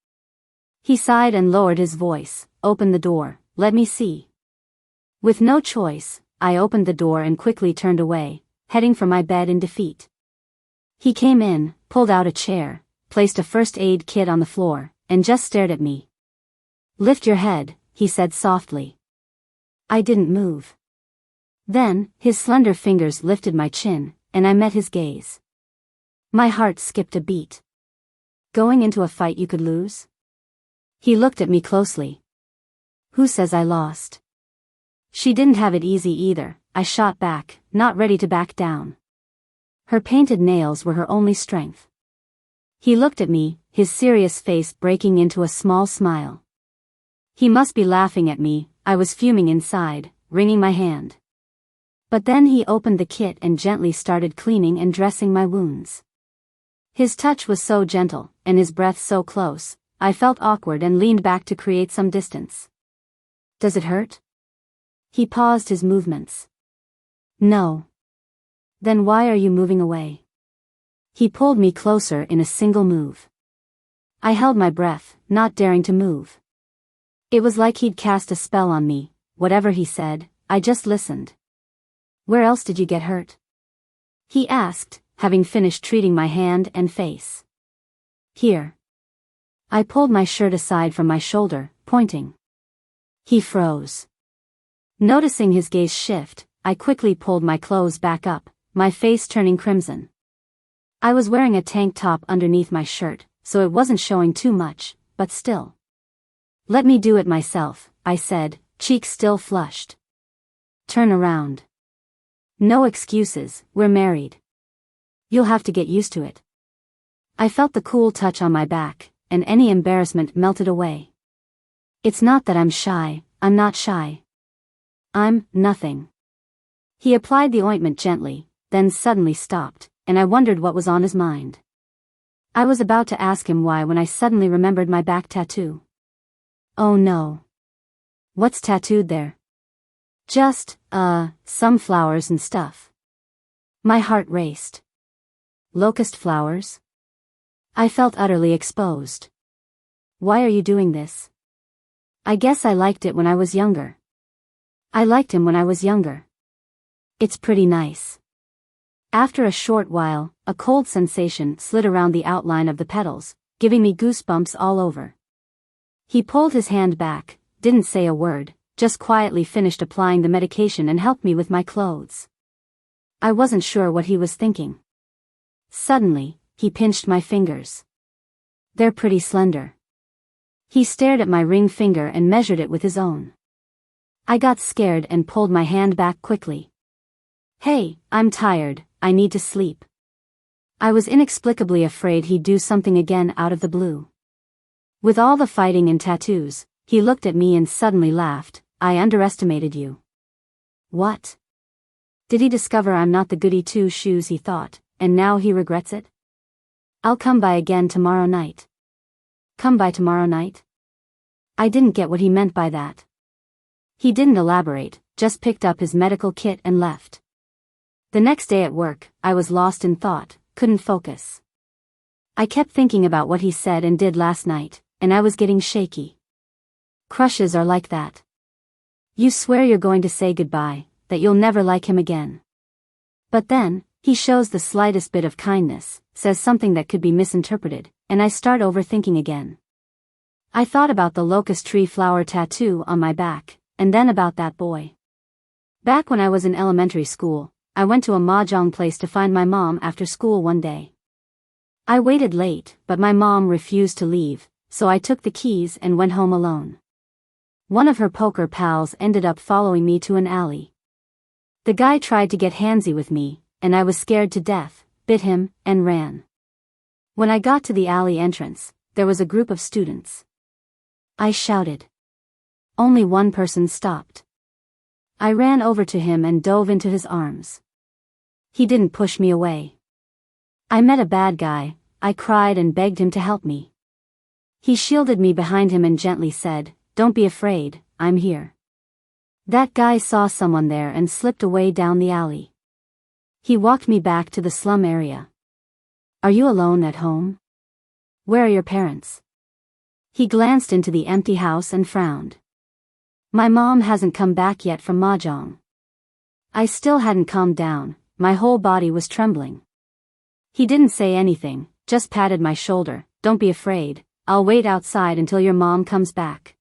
He sighed and lowered his voice. Open the door, let me see. With no choice, I opened the door and quickly turned away, heading for my bed in defeat. He came in, pulled out a chair, placed a first aid kit on the floor, and just stared at me. Lift your head, he said softly. I didn't move. Then, his slender fingers lifted my chin, and I met his gaze. My heart skipped a beat. Going into a fight you could lose? He looked at me closely. Who says I lost? She didn't have it easy either, I shot back, not ready to back down. Her painted nails were her only strength. He looked at me, his serious face breaking into a small smile. He must be laughing at me, I was fuming inside, wringing my hand. But then he opened the kit and gently started cleaning and dressing my wounds. His touch was so gentle, and his breath so close, I felt awkward and leaned back to create some distance. Does it hurt? He paused his movements. No. Then why are you moving away? He pulled me closer in a single move. I held my breath, not daring to move. It was like he'd cast a spell on me. Whatever he said, I just listened. Where else did you get hurt? He asked, having finished treating my hand and face. Here. I pulled my shirt aside from my shoulder, pointing. He froze. Noticing his gaze shift, I quickly pulled my clothes back up, my face turning crimson. I was wearing a tank top underneath my shirt, so it wasn't showing too much, but still. Let me do it myself, I said, cheeks still flushed. Turn around. No excuses, we're married. You'll have to get used to it. I felt the cool touch on my back, and any embarrassment melted away. It's not that I'm shy, I'm not shy. I'm nothing. He applied the ointment gently, then suddenly stopped, and I wondered what was on his mind. I was about to ask him why when I suddenly remembered my back tattoo. Oh no. What's tattooed there? Just, some flowers and stuff. My heart raced. Locust flowers? I felt utterly exposed. Why are you doing this? I guess I liked it when I was younger. I liked him when I was younger. It's pretty nice. After a short while, a cold sensation slid around the outline of the petals, giving me goosebumps all over. He pulled his hand back, didn't say a word, just quietly finished applying the medication and helped me with my clothes. I wasn't sure what he was thinking. Suddenly, he pinched my fingers. They're pretty slender. He stared at my ring finger and measured it with his own. I got scared and pulled my hand back quickly. Hey, I'm tired, I need to sleep. I was inexplicably afraid he'd do something again out of the blue. With all the fighting and tattoos, he looked at me and suddenly laughed. I underestimated you. What? Did he discover I'm not the goody two-shoes he thought, and now he regrets it? I'll come by again tomorrow night. Come by tomorrow night? I didn't get what he meant by that. He didn't elaborate, just picked up his medical kit and left. The next day at work, I was lost in thought, couldn't focus. I kept thinking about what he said and did last night, and I was getting shaky. Crushes are like that. You swear you're going to say goodbye, that you'll never like him again. But then, he shows the slightest bit of kindness, says something that could be misinterpreted, and I start overthinking again. I thought about the locust tree flower tattoo on my back, and then about that boy. Back when I was in elementary school, I went to a mahjong place to find my mom after school one day. I waited late, but my mom refused to leave, so I took the keys and went home alone. One of her poker pals ended up following me to an alley. The guy tried to get handsy with me, and I was scared to death, bit him, and ran. When I got to the alley entrance, there was a group of students. I shouted. Only one person stopped. I ran over to him and dove into his arms. He didn't push me away. I met a bad guy, I cried and begged him to help me. He shielded me behind him and gently said, "Don't be afraid, I'm here." That guy saw someone there and slipped away down the alley. He walked me back to the slum area. Are you alone at home? Where are your parents? He glanced into the empty house and frowned. My mom hasn't come back yet from mahjong. I still hadn't calmed down, my whole body was trembling. He didn't say anything, just patted my shoulder. Don't be afraid, I'll wait outside until your mom comes back.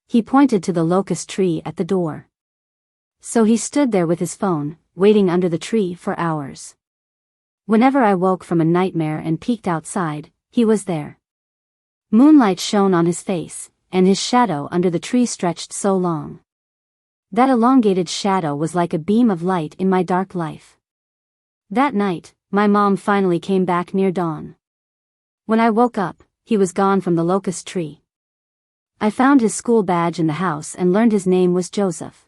He pointed to the locust tree at the door. So he stood there with his phone, waiting under the tree for hours. Whenever I woke from a nightmare and peeked outside, he was there. Moonlight shone on his face, and his shadow under the tree stretched so long. That elongated shadow was like a beam of light in my dark life. That night, my mom finally came back near dawn. When I woke up, he was gone from the locust tree. I found his school badge in the house and learned his name was Joseph.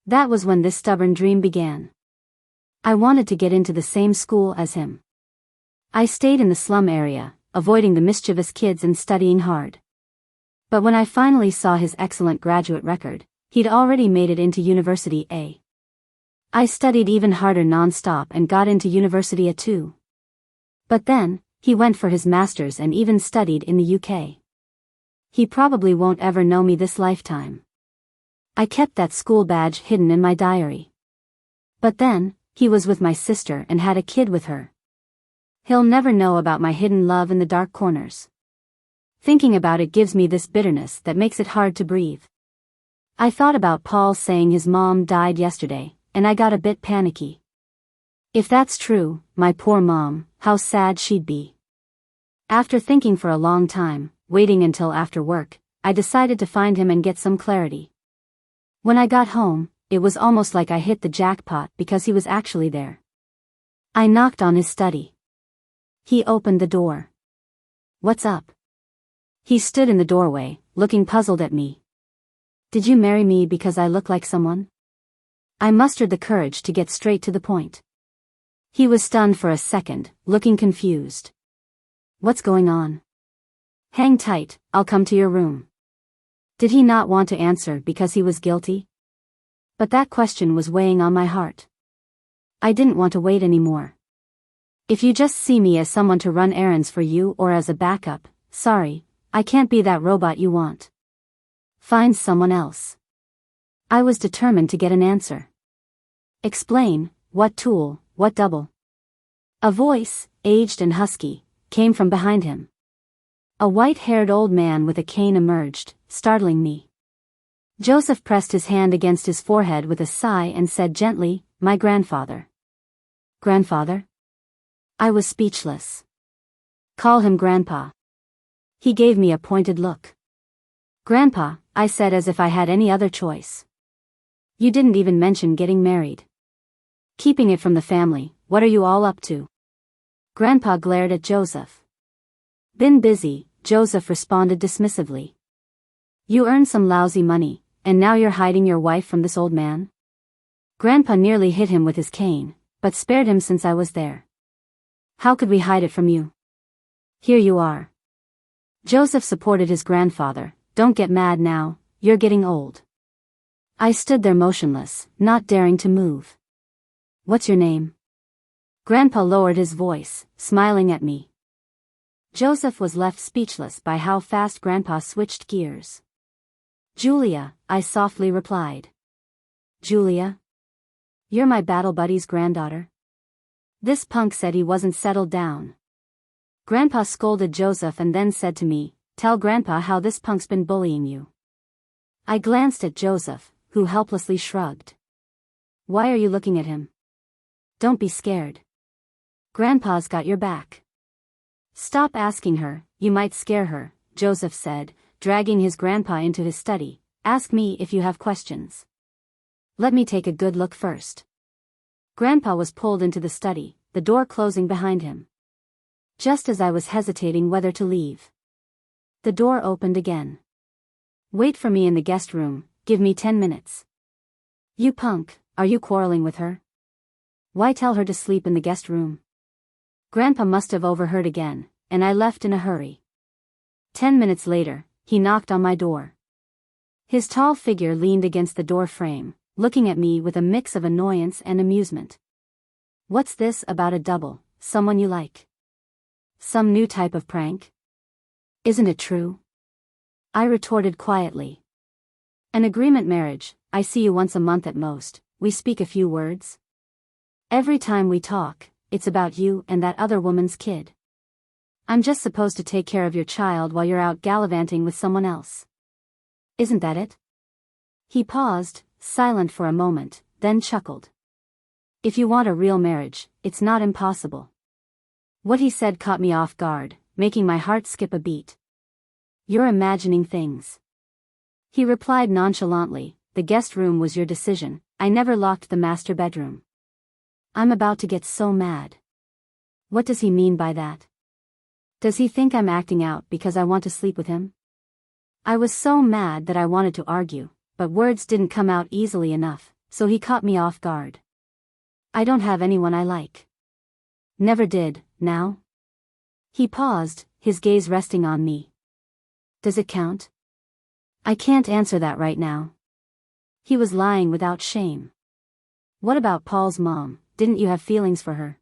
That was when this stubborn dream began. I wanted to get into the same school as him. I stayed in the slum area, avoiding the mischievous kids and studying hard. But when I finally saw his excellent graduate record, he'd already made it into University A. I studied even harder non-stop and got into University A too. But then, he went for his master's and even studied in the UK. He probably won't ever know me this lifetime. I kept that school badge hidden in my diary. But then, he was with my sister and had a kid with her. He'll never know about my hidden love in the dark corners. Thinking about it gives me this bitterness that makes it hard to breathe. I thought about Paul saying his mom died yesterday, and I got a bit panicky. If that's true, my poor mom, how sad she'd be. After thinking for a long time, waiting until after work, I decided to find him and get some clarity. When I got home, it was almost like I hit the jackpot because he was actually there. I knocked on his study. He opened the door. "What's up?" He stood in the doorway, looking puzzled at me. "Did you marry me because I look like someone?" I mustered the courage to get straight to the point. He was stunned for a second, looking confused. "What's going on?" "Hang tight, I'll come to your room." Did he not want to answer because he was guilty? But that question was weighing on my heart. I didn't want to wait anymore. "If you just see me as someone to run errands for you or as a backup, sorry, I can't be that robot you want. Find someone else." I was determined to get an answer. "Explain, what tool, what double?" A voice, aged and husky, came from behind him. A white-haired old man with a cane emerged, startling me. Joseph pressed his hand against his forehead with a sigh and said gently, "My grandfather." "Grandfather?" I was speechless. "Call him Grandpa." He gave me a pointed look. "Grandpa," I said as if I had any other choice. "You didn't even mention getting married. Keeping it from the family, what are you all up to?" Grandpa glared at Joseph. "Been busy," Joseph responded dismissively. "You earned some lousy money, and now you're hiding your wife from this old man?" Grandpa nearly hit him with his cane, but spared him since I was there. "How could we hide it from you? Here you are." Joseph supported his grandfather. "Don't get mad now, you're getting old." I stood there motionless, not daring to move. "What's your name?" Grandpa lowered his voice, smiling at me. Joseph was left speechless by how fast Grandpa switched gears. "Julia," I softly replied. "Julia? You're my battle buddy's granddaughter?" This punk said he wasn't settled down. Grandpa scolded Joseph and then said to me, "Tell Grandpa how this punk's been bullying you." I glanced at Joseph, who helplessly shrugged. "Why are you looking at him?" "Don't be scared. Grandpa's got your back." "Stop asking her, you might scare her," Joseph said, dragging his grandpa into his study. "Ask me if you have questions." "Let me take a good look first." Grandpa was pulled into the study, the door closing behind him. Just as I was hesitating whether to leave, the door opened again. "Wait for me in the guest room, give me 10 minutes. "You punk, are you quarreling with her? Why tell her to sleep in the guest room?" Grandpa must have overheard again, and I left in a hurry. 10 minutes later, he knocked on my door. His tall figure leaned against the door frame, looking at me with a mix of annoyance and amusement. "What's this about a double, someone you like? Some new type of prank? Isn't it true?" I retorted quietly. "An agreement marriage, I see you once a month at most, we speak a few words. Every time we talk, it's about you and that other woman's kid. I'm just supposed to take care of your child while you're out gallivanting with someone else. Isn't that it?" He paused, silent for a moment, then chuckled. "If you want a real marriage, it's not impossible." What he said caught me off guard, making my heart skip a beat. "You're imagining things." He replied nonchalantly, "The guest room was your decision, I never locked the master bedroom." I'm about to get so mad. What does he mean by that? Does he think I'm acting out because I want to sleep with him? I was so mad that I wanted to argue, but words didn't come out easily enough, so he caught me off guard. I don't have anyone I like. Never did, now? He paused, his gaze resting on me. Does it count? I can't answer that right now. He was lying without shame. What about Paul's mom? Didn't you have feelings for her?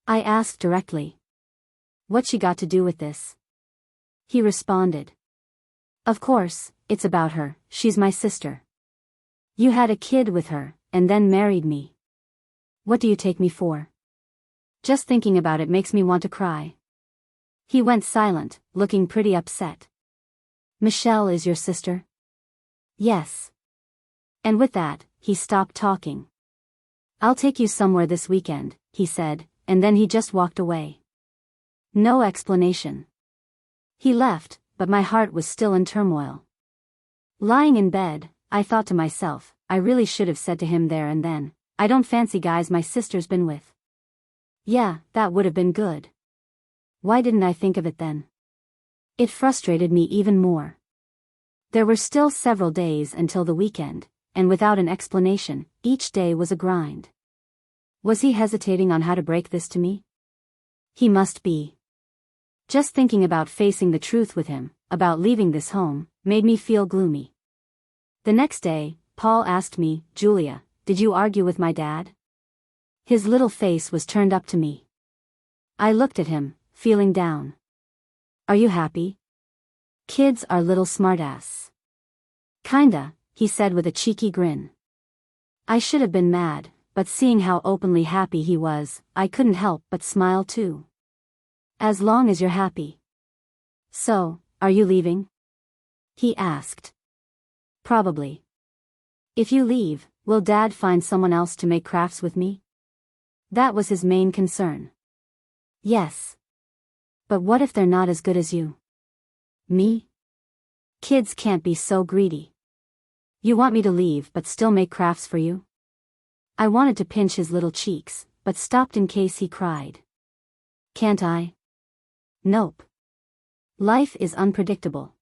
I asked directly. What's she got to do with this? He responded. Of course, it's about her, she's my sister. You had a kid with her, and then married me. What do you take me for? Just thinking about it makes me want to cry. He went silent, looking pretty upset. Michelle is your sister? Yes. And with that, he stopped talking. I'll take you somewhere this weekend, he said, and then he just walked away. No explanation. He left, but my heart was still in turmoil. Lying in bed, I thought to myself, I really should have said to him there and then, I don't fancy guys my sister's been with. Yeah, that would have been good. Why didn't I think of it then? It frustrated me even more. There were still several days until the weekend, and without an explanation, each day was a grind. Was he hesitating on how to break this to me? He must be. Just thinking about facing the truth with him, about leaving this home, made me feel gloomy. The next day, Paul asked me, Julia, did you argue with my dad? His little face was turned up to me. I looked at him, feeling down. Are you happy? Kids are little smartass. Kinda, he said with a cheeky grin. I should have been mad, but seeing how openly happy he was, I couldn't help but smile too. As long as you're happy. So, are you leaving? He asked. Probably. If you leave, will Dad find someone else to make crafts with me? That was his main concern. Yes. But what if they're not as good as you? Me? Kids can't be so greedy. You want me to leave but still make crafts for you? I wanted to pinch his little cheeks, but stopped in case he cried. Can't I? Nope. Life is unpredictable.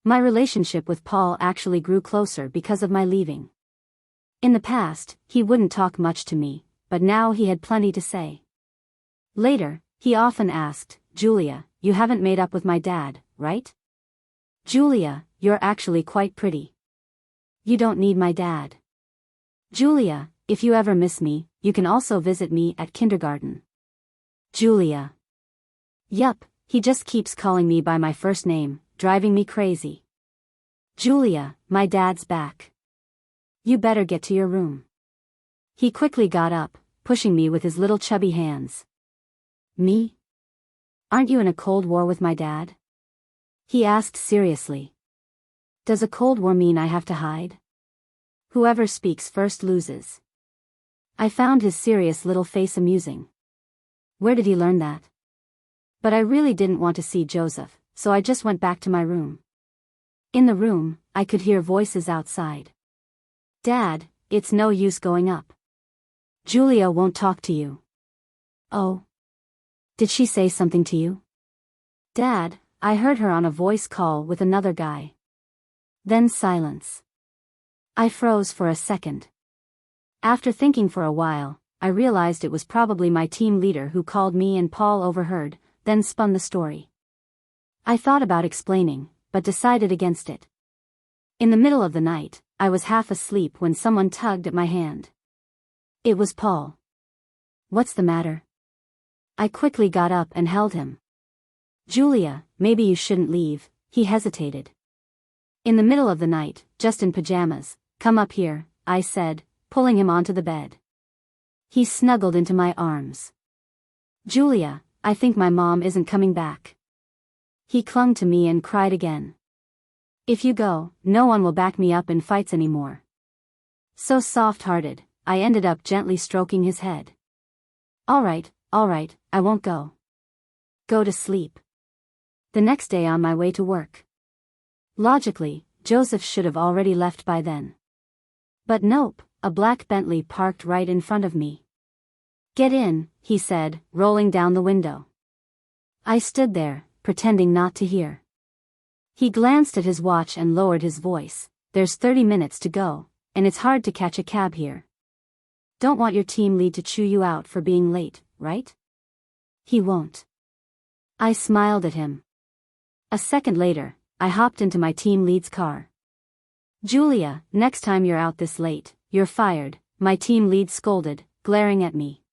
My relationship with Paul actually grew closer because of my leaving. In the past, he wouldn't talk much to me, but now he had plenty to say. Later, he often asked, Julia, you haven't made up with my dad, right? Julia, you're actually quite pretty. You don't need my dad. Julia, if you ever miss me, you can also visit me at kindergarten. Julia. Yup, he just keeps calling me by my first name, driving me crazy. Julia, my dad's back. You better get to your room. He quickly got up, pushing me with his little chubby hands. Me? Aren't you in a cold war with my dad? He asked seriously. Does a cold war mean I have to hide? Whoever speaks first loses. I found his serious little face amusing. Where did he learn that? But I really didn't want to see Joseph, so I just went back to my room. In the room, I could hear voices outside. Dad, it's no use going up. Julia won't talk to you. Oh. Did she say something to you? Dad, I heard her on a voice call with another guy. Then silence. I froze for a second. After thinking for a while, I realized it was probably my team leader who called me and Paul overheard, then spun the story. I thought about explaining, but decided against it. In the middle of the night, I was half asleep when someone tugged at my hand. It was Paul. What's the matter? I quickly got up and held him. Julia, maybe you shouldn't leave, he hesitated. In the middle of the night, just in pajamas, come up here, I said, pulling him onto the bed. He snuggled into my arms. Julia, I think my mom isn't coming back. He clung to me and cried again. If you go, no one will back me up in fights anymore. So soft-hearted, I ended up gently stroking his head. All right, I won't go. Go to sleep. The next day on my way to work. Logically, Joseph should have already left by then. But nope, a black Bentley parked right in front of me. Get in, he said, rolling down the window. I stood there, pretending not to hear. He glanced at his watch and lowered his voice. There's 30 minutes to go, and it's hard to catch a cab here. Don't want your team lead to chew you out for being late, right? He won't. I smiled at him. A second later, I hopped into my team lead's car. Julia, next time you're out this late, you're fired, my team lead scolded, glaring at me.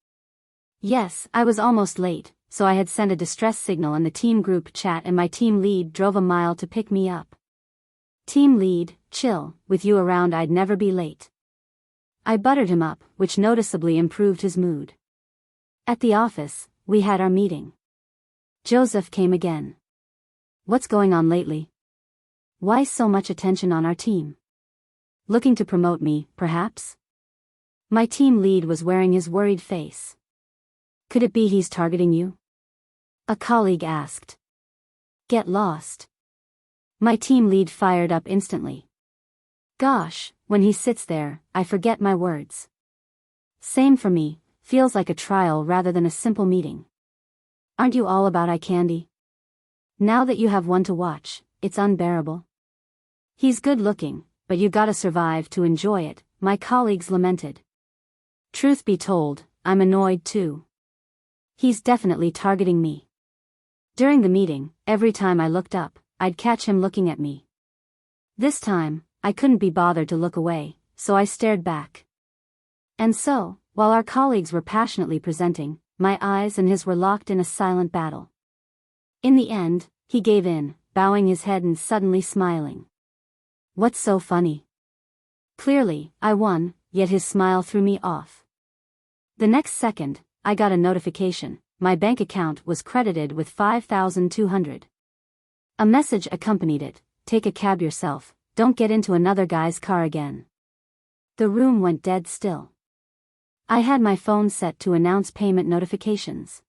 Yes, I was almost late, so I had sent a distress signal in the team group chat and my team lead drove a mile to pick me up. Team lead, chill, with you around I'd never be late. I buttered him up, which noticeably improved his mood. At the office, we had our meeting. Joseph came again. What's going on lately? Why so much attention on our team? Looking to promote me, perhaps? My team lead was wearing his worried face. Could it be he's targeting you? A colleague asked. Get lost. My team lead fired up instantly. Gosh, when he sits there, I forget my words. Same for me, feels like a trial rather than a simple meeting. Aren't you all about eye candy? Now that you have one to watch, it's unbearable. He's good looking, but you gotta survive to enjoy it, my colleagues lamented. Truth be told, I'm annoyed too. He's definitely targeting me. During the meeting, every time I looked up, I'd catch him looking at me. This time, I couldn't be bothered to look away, so I stared back. And so, while our colleagues were passionately presenting, my eyes and his were locked in a silent battle. In the end, he gave in, bowing his head and suddenly smiling. What's so funny? Clearly, I won, yet his smile threw me off. The next second, I got a notification. My bank account was credited with $5,200. A message accompanied it. Take a cab yourself, don't get into another guy's car again. The room went dead still. I had my phone set to announce payment notifications.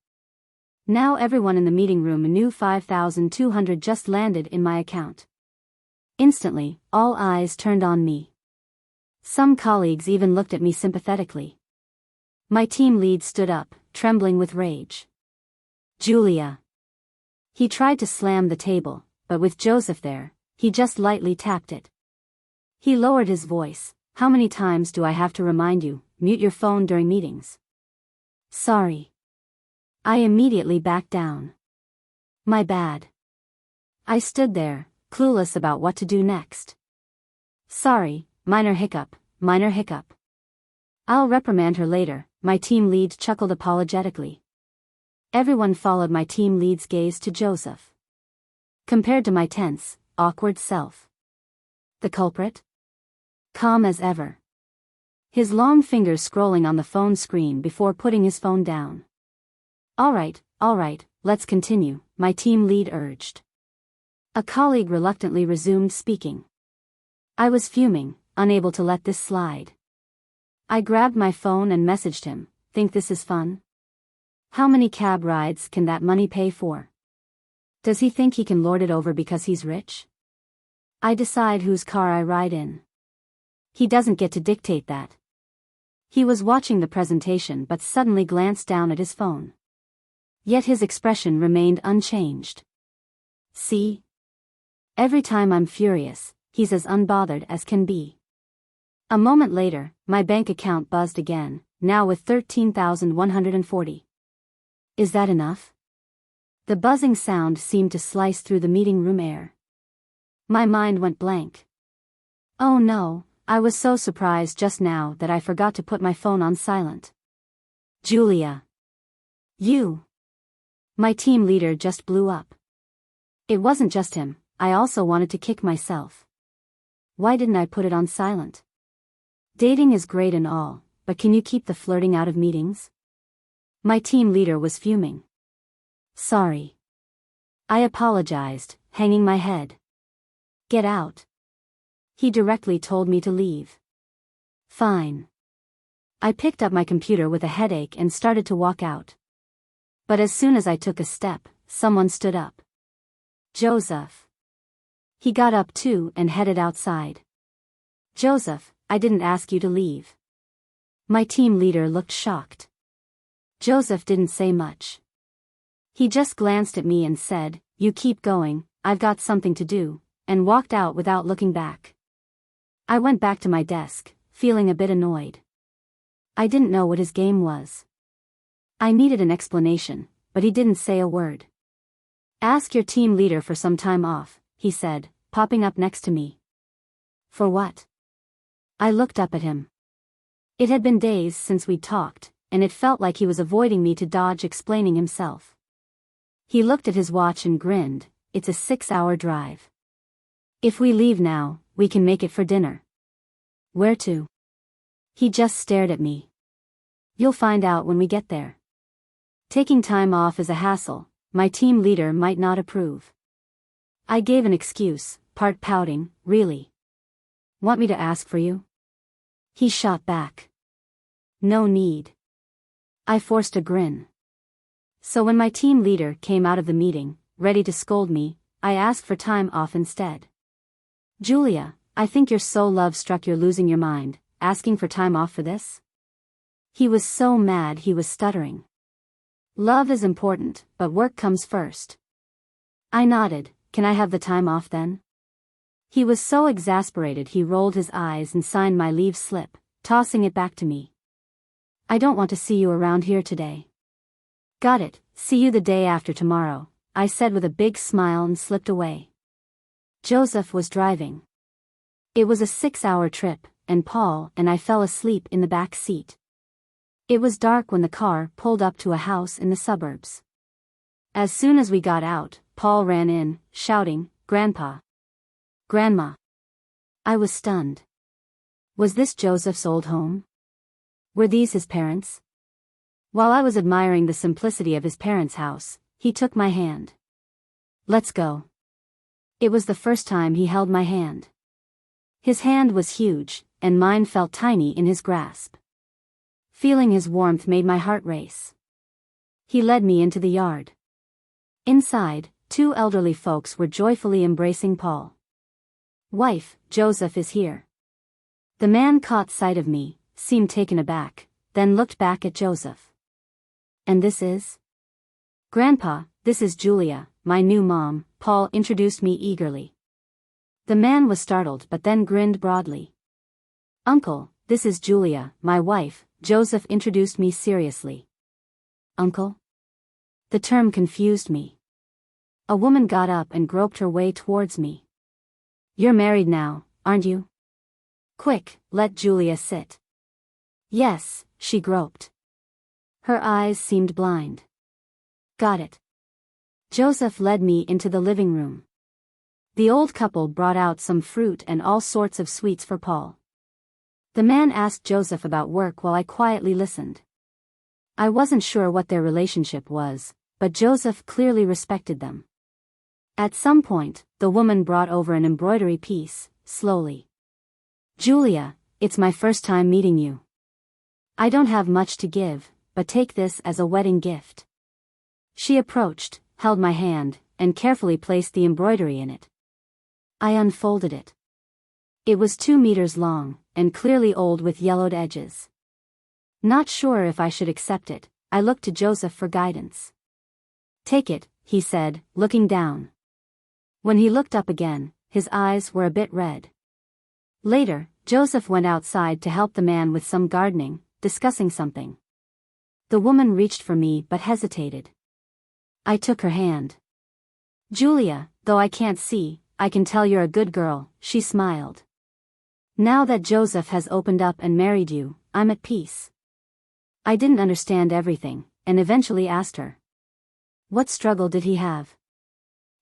Now everyone in the meeting room knew $5,200 just landed in my account. Instantly, all eyes turned on me. Some colleagues even looked at me sympathetically. My team lead stood up, trembling with rage. Julia. He tried to slam the table, but with Joseph there, he just lightly tapped it. He lowered his voice. How many times do I have to remind you, mute your phone during meetings? Sorry. I immediately backed down. My bad. I stood there, clueless about what to do next. Sorry, minor hiccup, minor hiccup. I'll reprimand her later, my team lead chuckled apologetically. Everyone followed my team lead's gaze to Joseph. Compared to my tense, awkward self. The culprit? Calm as ever. His long fingers scrolling on the phone screen before putting his phone down. All right, let's continue, my team lead urged. A colleague reluctantly resumed speaking. I was fuming, unable to let this slide. I grabbed my phone and messaged him, think this is fun? How many cab rides can that money pay for? Does he think he can lord it over because he's rich? I decide whose car I ride in. He doesn't get to dictate that. He was watching the presentation but suddenly glanced down at his phone. Yet his expression remained unchanged. See? Every time I'm furious, he's as unbothered as can be. A moment later, my bank account buzzed again, now with $13,140. Is that enough? The buzzing sound seemed to slice through the meeting room air. My mind went blank. Oh no, I was so surprised just now that I forgot to put my phone on silent. Julia. You. My team leader just blew up. It wasn't just him, I also wanted to kick myself. Why didn't I put it on silent? Dating is great and all, but can you keep the flirting out of meetings? My team leader was fuming. Sorry. I apologized, hanging my head. Get out. He directly told me to leave. Fine. I picked up my computer with a headache and started to walk out. But as soon as I took a step, someone stood up. Joseph. He got up too and headed outside. Joseph, I didn't ask you to leave. My team leader looked shocked. Joseph didn't say much. He just glanced at me and said, "You keep going, I've got something to do," and walked out without looking back. I went back to my desk, feeling a bit annoyed. I didn't know what his game was. I needed an explanation, but he didn't say a word. "Ask your team leader for some time off," he said, popping up next to me. "For what?" I looked up at him. It had been days since we'd talked, and it felt like he was avoiding me to dodge explaining himself. He looked at his watch and grinned. "It's a 6-hour drive. If we leave now, we can make it for dinner." "Where to?" He just stared at me. "You'll find out when we get there." Taking time off is a hassle. My team leader might not approve. I gave an excuse, part pouting, "Really? Want me to ask for you?" He shot back. "No need." I forced a grin. So when my team leader came out of the meeting, ready to scold me, I asked for time off instead. "Julia, I think you're so love-struck you're losing your mind, asking for time off for this?" He was so mad he was stuttering. "Love is important, but work comes first." I nodded. "Can I have the time off then?" He was so exasperated he rolled his eyes and signed my leave slip, tossing it back to me. "I don't want to see you around here today." "Got it, see you the day after tomorrow," I said with a big smile and slipped away. Joseph was driving. It was a 6-hour trip, and Paul and I fell asleep in the back seat. It was dark when the car pulled up to a house in the suburbs. As soon as we got out, Paul ran in, shouting, "Grandpa! Grandma!" I was stunned. Was this Joseph's old home? Were these his parents? While I was admiring the simplicity of his parents' house, he took my hand. "Let's go." It was the first time he held my hand. His hand was huge, and mine felt tiny in his grasp. Feeling his warmth made my heart race. He led me into the yard. Inside, 2 elderly folks were joyfully embracing Paul. "Wife, Joseph is here." The man caught sight of me, seemed taken aback, then looked back at Joseph. "And this is?" "Grandpa, this is Julia, my new mom," Paul introduced me eagerly. The man was startled but then grinned broadly. "Uncle, this is Julia, my wife," Joseph introduced me seriously. "Uncle?" The term confused me. A woman got up and groped her way towards me. "You're married now, aren't you?" "Quick, let Julia sit." "Yes," she groped. Her eyes seemed blind. "Got it." Joseph led me into the living room. The old couple brought out some fruit and all sorts of sweets for Paul. The man asked Joseph about work while I quietly listened. I wasn't sure what their relationship was, but Joseph clearly respected them. At some point, the woman brought over an embroidery piece, slowly. "Julia, it's my first time meeting you. I don't have much to give, but take this as a wedding gift." She approached, held my hand, and carefully placed the embroidery in it. I unfolded it. It was 2 meters long, and clearly old with yellowed edges. Not sure if I should accept it, I looked to Joseph for guidance. "Take it," he said, looking down. When he looked up again, his eyes were a bit red. Later, Joseph went outside to help the man with some gardening, discussing something. The woman reached for me but hesitated. I took her hand. "Julia, though I can't see, I can tell you're a good girl," she smiled. "Now that Joseph has opened up and married you, I'm at peace." I didn't understand everything, and eventually asked her. "What struggle did he have?"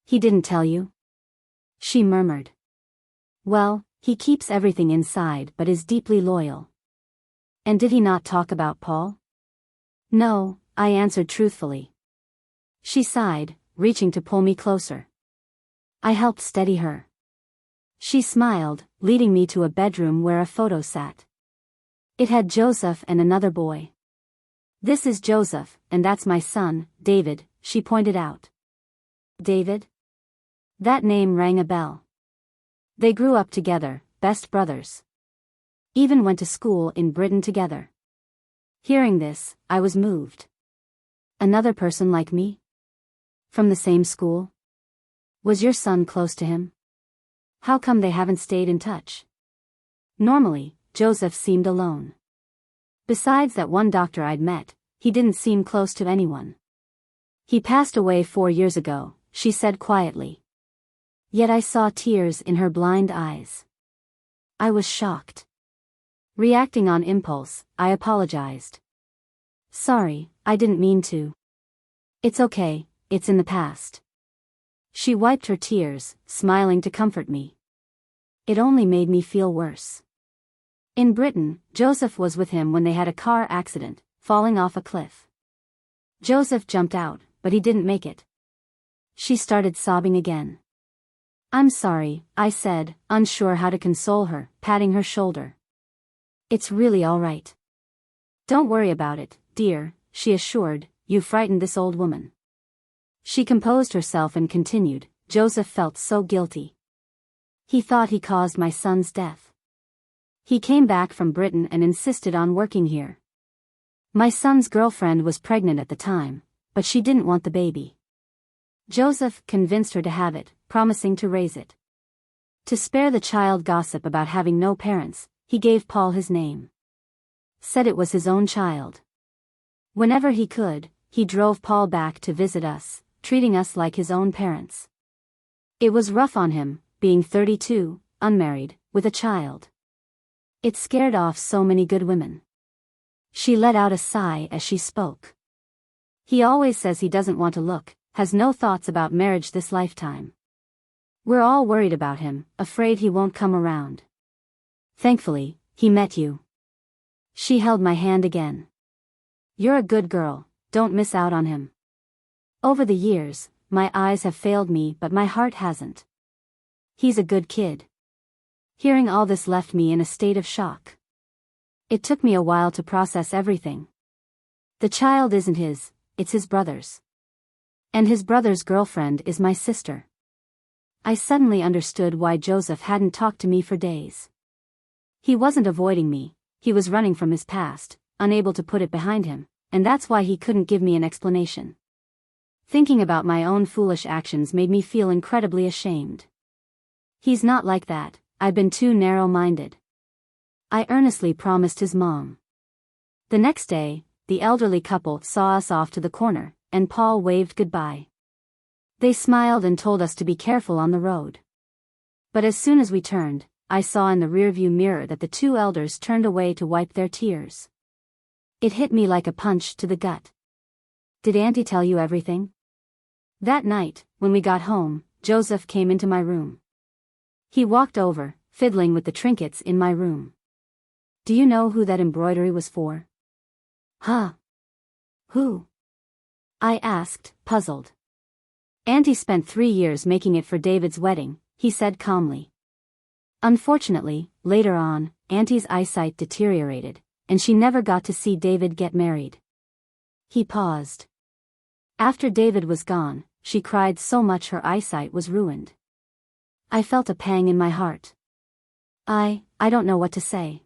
"He didn't tell you?" She murmured. "Well, he keeps everything inside but is deeply loyal." "And did he not talk about Paul?" "No," I answered truthfully. She sighed, reaching to pull me closer. I helped steady her. She smiled, leading me to a bedroom where a photo sat. It had Joseph and another boy. "This is Joseph, and that's my son, David," she pointed out. David? That name rang a bell. They grew up together, best brothers. Even went to school in Britain together. Hearing this, I was moved. Another person like me? From the same school? Was your son close to him? How come they haven't stayed in touch? Normally, Joseph seemed alone. Besides that one doctor I'd met, he didn't seem close to anyone. He passed away 4 years ago, she said quietly. Yet I saw tears in her blind eyes. I was shocked. Reacting on impulse, I apologized. Sorry, I didn't mean to. It's okay, it's in the past. She wiped her tears, smiling to comfort me. It only made me feel worse. In Britain, Joseph was with him when they had a car accident, falling off a cliff. Joseph jumped out, but he didn't make it. She started sobbing again. I'm sorry, I said, unsure how to console her, patting her shoulder. It's really all right. Don't worry about it, dear, she assured, you frightened this old woman. She composed herself and continued, Joseph felt so guilty. He thought he caused my son's death. He came back from Britain and insisted on working here. My son's girlfriend was pregnant at the time, but she didn't want the baby. Joseph convinced her to have it, promising to raise it. To spare the child gossip about having no parents, he gave Paul his name. Said it was his own child. Whenever he could, he drove Paul back to visit us, treating us like his own parents. It was rough on him, being 32, unmarried, with a child. It scared off so many good women. She let out a sigh as she spoke. He always says he doesn't want to look, has no thoughts about marriage this lifetime. We're all worried about him, afraid he won't come around. Thankfully, he met you. She held my hand again. You're a good girl, don't miss out on him. Over the years, my eyes have failed me but my heart hasn't. He's a good kid. Hearing all this left me in a state of shock. It took me a while to process everything. The child isn't his, it's his brother's. And his brother's girlfriend is my sister. I suddenly understood why Joseph hadn't talked to me for days. He wasn't avoiding me, he was running from his past, unable to put it behind him, and that's why he couldn't give me an explanation. Thinking about my own foolish actions made me feel incredibly ashamed. He's not like that, I've been too narrow-minded. I earnestly promised his mom. The next day, the elderly couple saw us off to the corner, and Paul waved goodbye. They smiled and told us to be careful on the road. But as soon as we turned, I saw in the rearview mirror that the two elders turned away to wipe their tears. It hit me like a punch to the gut. Did Auntie tell you everything? That night, when we got home, Joseph came into my room. He walked over, fiddling with the trinkets in my room. Do you know who that embroidery was for? Huh? Who? I asked, puzzled. Auntie spent 3 years making it for David's wedding, he said calmly. Unfortunately, later on, Auntie's eyesight deteriorated, and she never got to see David get married. He paused. After David was gone, she cried so much her eyesight was ruined. I felt a pang in my heart. I don't know what to say.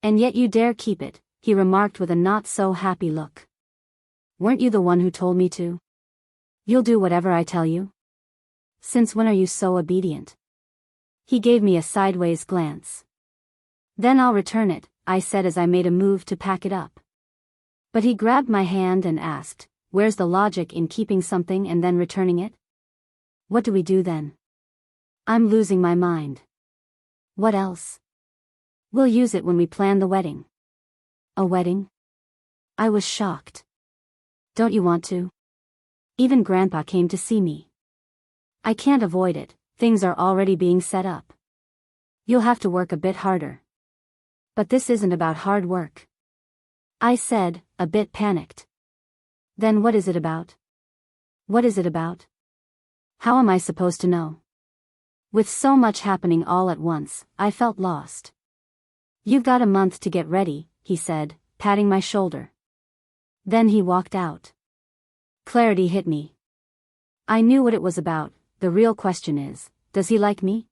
And yet you dare keep it, he remarked with a not-so-happy look. Weren't you the one who told me to? You'll do whatever I tell you? Since when are you so obedient? He gave me a sideways glance. Then I'll return it, I said as I made a move to pack it up. But he grabbed my hand and asked, where's the logic in keeping something and then returning it? What do we do then? I'm losing my mind. What else? We'll use it when we plan the wedding. A wedding? I was shocked. Don't you want to? Even Grandpa came to see me. I can't avoid it, things are already being set up. You'll have to work a bit harder. But this isn't about hard work. I said, a bit panicked. Then what is it about? What is it about? How am I supposed to know? With so much happening all at once, I felt lost. You've got a month to get ready, he said, patting my shoulder. Then he walked out. Clarity hit me. I knew what it was about, the real question is, does he like me?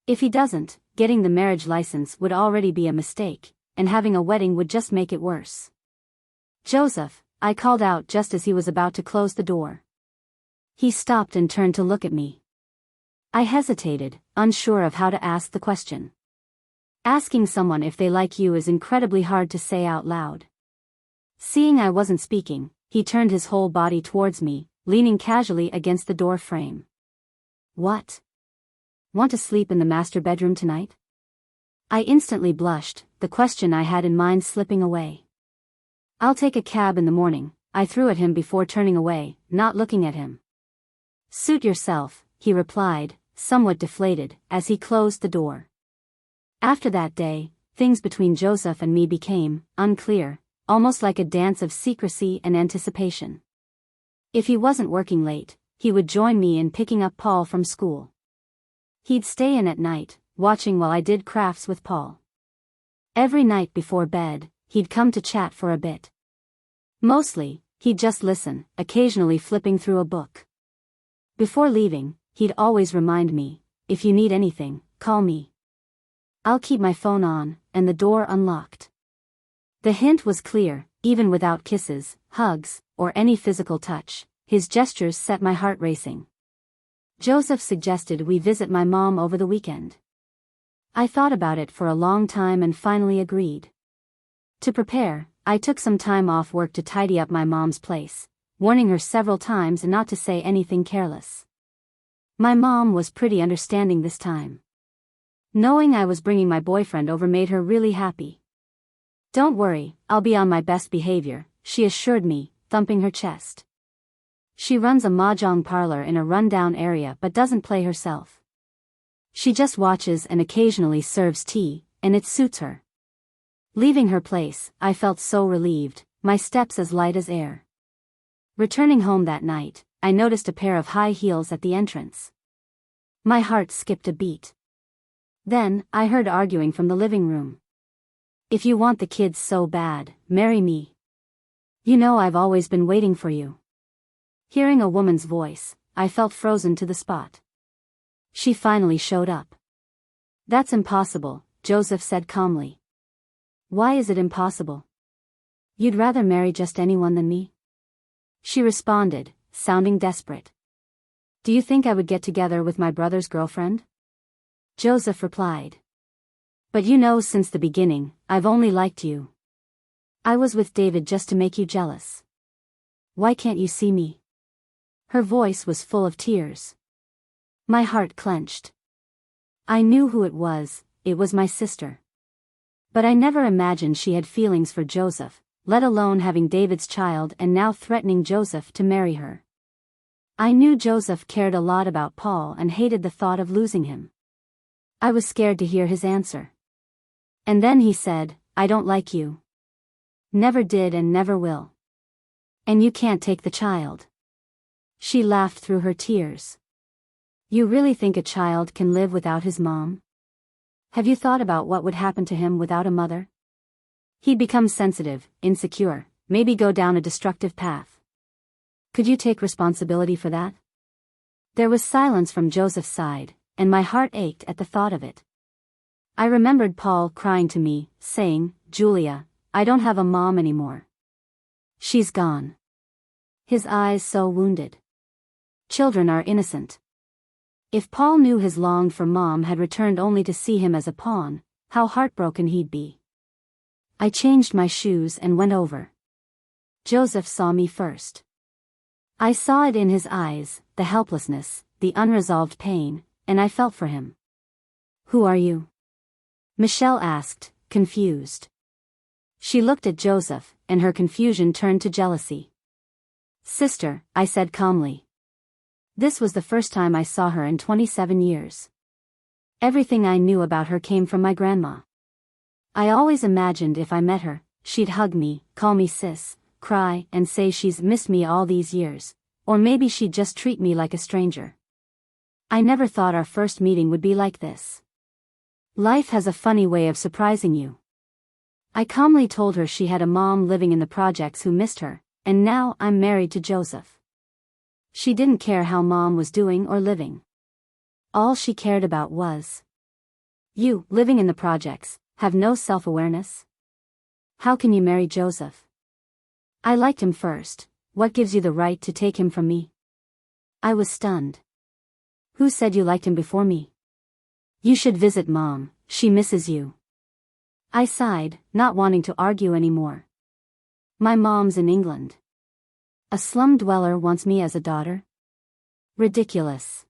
If he doesn't, getting the marriage license would already be a mistake, and having a wedding would just make it worse. Joseph, I called out just as he was about to close the door. He stopped and turned to look at me. I hesitated, unsure of how to ask the question. Asking someone if they like you is incredibly hard to say out loud. Seeing I wasn't speaking, he turned his whole body towards me, leaning casually against the door frame. What? Want to sleep in the master bedroom tonight? I instantly blushed, the question I had in mind slipping away. I'll take a cab in the morning, I threw at him before turning away, not looking at him. Suit yourself, he replied, somewhat deflated, as he closed the door. After that day, things between Joseph and me became unclear, almost like a dance of secrecy and anticipation. If he wasn't working late, he would join me in picking up Paul from school. He'd stay in at night, watching while I did crafts with Paul. Every night before bed, he'd come to chat for a bit. Mostly, he'd just listen, occasionally flipping through a book. Before leaving, he'd always remind me, if you need anything, call me. I'll keep my phone on, and the door unlocked. The hint was clear, even without kisses, hugs, or any physical touch, his gestures set my heart racing. Joseph suggested we visit my mom over the weekend. I thought about it for a long time and finally agreed. To prepare, I took some time off work to tidy up my mom's place, warning her several times not to say anything careless. My mom was pretty understanding this time. Knowing I was bringing my boyfriend over made her really happy. Don't worry, I'll be on my best behavior, she assured me, thumping her chest. She runs a mahjong parlor in a rundown area but doesn't play herself. She just watches and occasionally serves tea, and it suits her. Leaving her place, I felt so relieved, my steps as light as air. Returning home that night, I noticed a pair of high heels at the entrance. My heart skipped a beat. Then, I heard arguing from the living room. If you want the kids so bad, marry me. You know I've always been waiting for you. Hearing a woman's voice, I felt frozen to the spot. She finally showed up. That's impossible, Joseph said calmly. Why is it impossible? You'd rather marry just anyone than me? She responded, sounding desperate. Do you think I would get together with my brother's girlfriend? Joseph replied. But you know since the beginning, I've only liked you. I was with David just to make you jealous. Why can't you see me? Her voice was full of tears. My heart clenched. I knew who it was my sister. But I never imagined she had feelings for Joseph, let alone having David's child and now threatening Joseph to marry her. I knew Joseph cared a lot about Paul and hated the thought of losing him. I was scared to hear his answer. And then he said, I don't like you. Never did and never will. And you can't take the child. She laughed through her tears. You really think a child can live without his mom? Have you thought about what would happen to him without a mother? He'd become sensitive, insecure, maybe go down a destructive path. Could you take responsibility for that? There was silence from Joseph's side, and my heart ached at the thought of it. I remembered Paul crying to me, saying, Julia, I don't have a mom anymore. She's gone. His eyes so wounded. Children are innocent. If Paul knew his longed for mom had returned only to see him as a pawn, how heartbroken he'd be. I changed my shoes and went over. Joseph saw me first. I saw it in his eyes, the helplessness, the unresolved pain, and I felt for him. Who are you? Michelle asked, confused. She looked at Joseph, and her confusion turned to jealousy. Sister, I said calmly. This was the first time I saw her in 27 years. Everything I knew about her came from my grandma. I always imagined if I met her, she'd hug me, call me sis, cry, and say she's missed me all these years, or maybe she'd just treat me like a stranger. I never thought our first meeting would be like this. Life has a funny way of surprising you. I calmly told her she had a mom living in the projects who missed her, and now I'm married to Joseph. She didn't care how mom was doing or living. All she cared about was, you, living in the projects, have no self-awareness? How can you marry Joseph? I liked him first. What gives you the right to take him from me? I was stunned. Who said you liked him before me? You should visit Mom, she misses you. I sighed, not wanting to argue anymore. My mom's in England. A slum dweller wants me as a daughter? Ridiculous.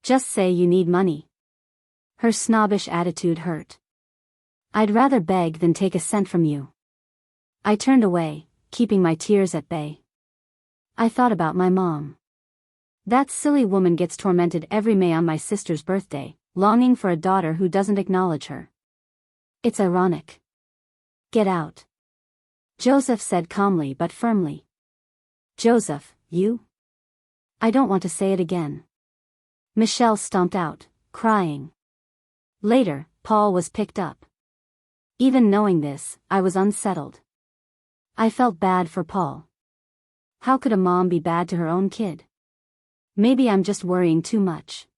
Just say you need money. Her snobbish attitude hurt. I'd rather beg than take a cent from you. I turned away, keeping my tears at bay. I thought about my mom. That silly woman gets tormented every May on my sister's birthday, longing for a daughter who doesn't acknowledge her. It's ironic. Get out. Joseph said calmly but firmly. Joseph, you? I don't want to say it again. Michelle stomped out, crying. Later, Paul was picked up. Even knowing this, I was unsettled. I felt bad for Paul. How could a mom be bad to her own kid? Maybe I'm just worrying too much.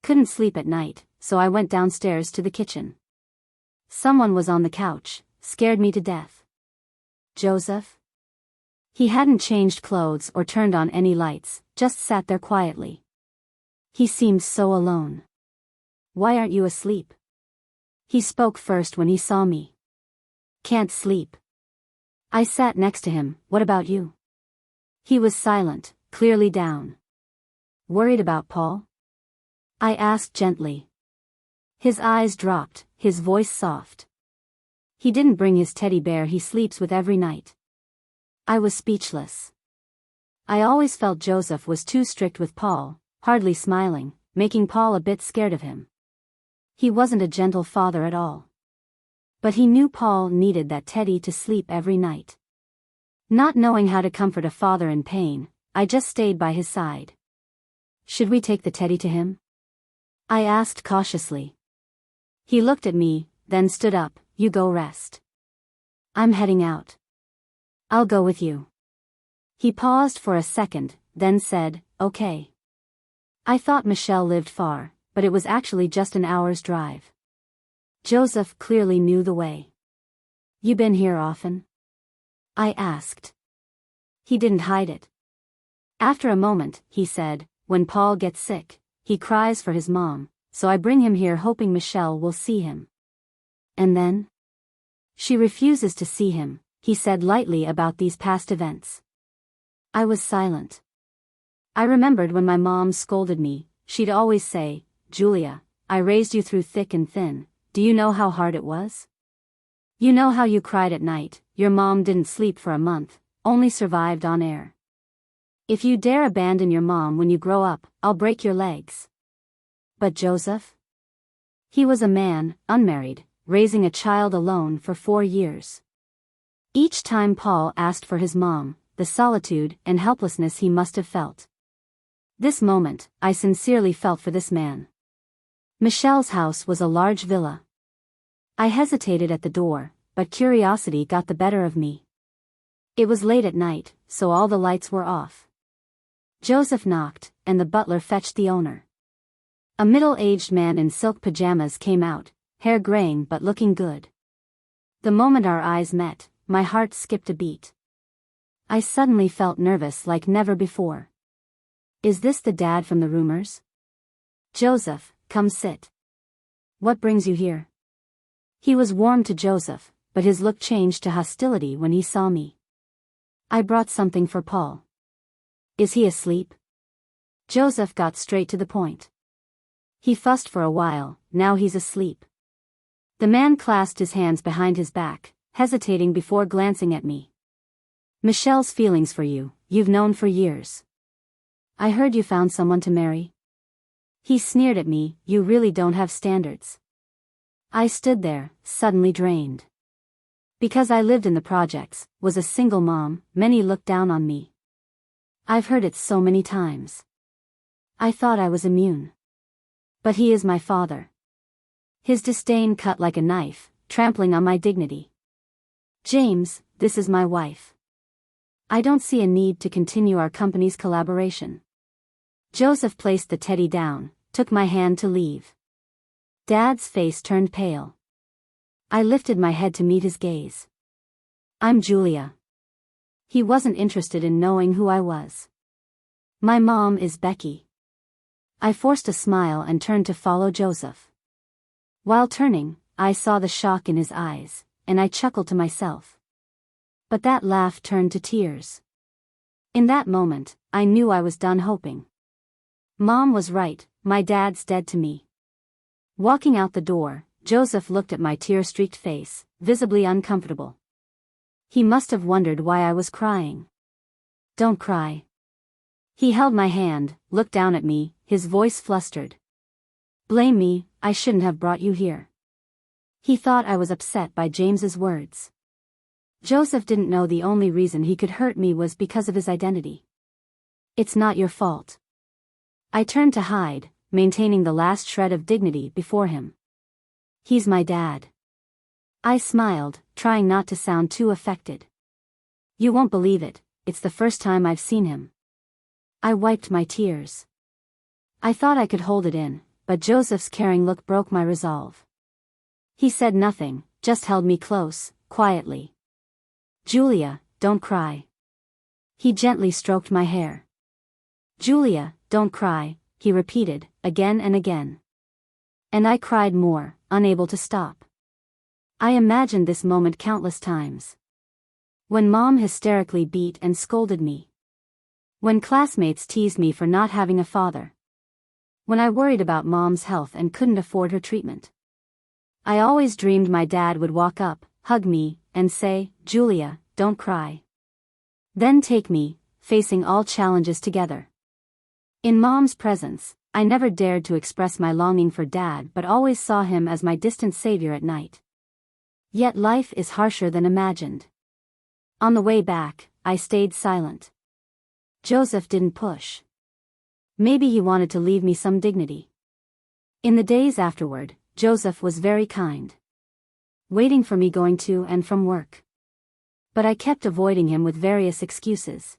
Couldn't sleep at night, so I went downstairs to the kitchen. Someone was on the couch, scared me to death. Joseph? He hadn't changed clothes or turned on any lights, just sat there quietly. He seemed so alone. Why aren't you asleep? He spoke first when he saw me. Can't sleep. I sat next to him. What about you? He was silent, clearly down. Worried about Paul? I asked gently. His eyes dropped, his voice soft. He didn't bring his teddy bear he sleeps with every night. I was speechless. I always felt Joseph was too strict with Paul, hardly smiling, making Paul a bit scared of him. He wasn't a gentle father at all. But he knew Paul needed that teddy to sleep every night. Not knowing how to comfort a father in pain, I just stayed by his side. Should we take the teddy to him? I asked cautiously. He looked at me, then stood up. You go rest. I'm heading out. I'll go with you. He paused for a second, then said, okay. I thought Michelle lived far, but it was actually just an hour's drive. Joseph clearly knew the way. You been here often? I asked. He didn't hide it. After a moment, he said, when Paul gets sick, he cries for his mom, so I bring him here hoping Michelle will see him. And then? She refuses to see him, he said lightly about these past events. I was silent. I remembered when my mom scolded me, she'd always say, Julia, I raised you through thick and thin, do you know how hard it was? You know how you cried at night, your mom didn't sleep for a month, only survived on air. If you dare abandon your mom when you grow up, I'll break your legs. But Joseph? He was a man, unmarried, raising a child alone for 4 years. Each time Paul asked for his mom, the solitude and helplessness he must have felt. This moment, I sincerely felt for this man. Michelle's house was a large villa. I hesitated at the door, but curiosity got the better of me. It was late at night, so all the lights were off. Joseph knocked, and the butler fetched the owner. A middle-aged man in silk pajamas came out, hair graying but looking good. The moment our eyes met, my heart skipped a beat. I suddenly felt nervous like never before. Is this the dad from the rumors? Joseph, come sit. What brings you here? He was warm to Joseph, but his look changed to hostility when he saw me. I brought something for Paul. Is he asleep? Joseph got straight to the point. He fussed for a while, now he's asleep. The man clasped his hands behind his back, hesitating before glancing at me. Michelle's feelings for you, you've known for years. I heard you found someone to marry. He sneered at me, you really don't have standards. I stood there, suddenly drained. Because I lived in the projects, was a single mom, many looked down on me. I've heard it so many times. I thought I was immune. But he is my father. His disdain cut like a knife, trampling on my dignity. James, this is my wife. I don't see a need to continue our company's collaboration. Joseph placed the teddy down, took my hand to leave. Dad's face turned pale. I lifted my head to meet his gaze. I'm Julia. He wasn't interested in knowing who I was. My mom is Becky. I forced a smile and turned to follow Joseph. While turning, I saw the shock in his eyes, and I chuckled to myself. But that laugh turned to tears. In that moment, I knew I was done hoping. Mom was right, my dad's dead to me. Walking out the door, Joseph looked at my tear-streaked face, visibly uncomfortable. He must have wondered why I was crying. Don't cry. He held my hand, looked down at me, his voice flustered. Blame me, I shouldn't have brought you here. He thought I was upset by James's words. Joseph didn't know the only reason he could hurt me was because of his identity. It's not your fault. I turned to hide, maintaining the last shred of dignity before him. He's my dad. I smiled, trying not to sound too affected. You won't believe it, it's the first time I've seen him. I wiped my tears. I thought I could hold it in, but Joseph's caring look broke my resolve. He said nothing, just held me close, quietly. Julia, don't cry. He gently stroked my hair. Julia, don't cry, he repeated, again and again. And I cried more, unable to stop. I imagined this moment countless times. When Mom hysterically beat and scolded me. When classmates teased me for not having a father. When I worried about Mom's health and couldn't afford her treatment. I always dreamed my dad would walk up, hug me, and say, Julia, don't cry. Then take me, facing all challenges together. In Mom's presence, I never dared to express my longing for Dad but always saw him as my distant savior at night. Yet life is harsher than imagined. On the way back, I stayed silent. Joseph didn't push. Maybe he wanted to leave me some dignity. In the days afterward, Joseph was very kind. Waiting for me going to and from work. But I kept avoiding him with various excuses.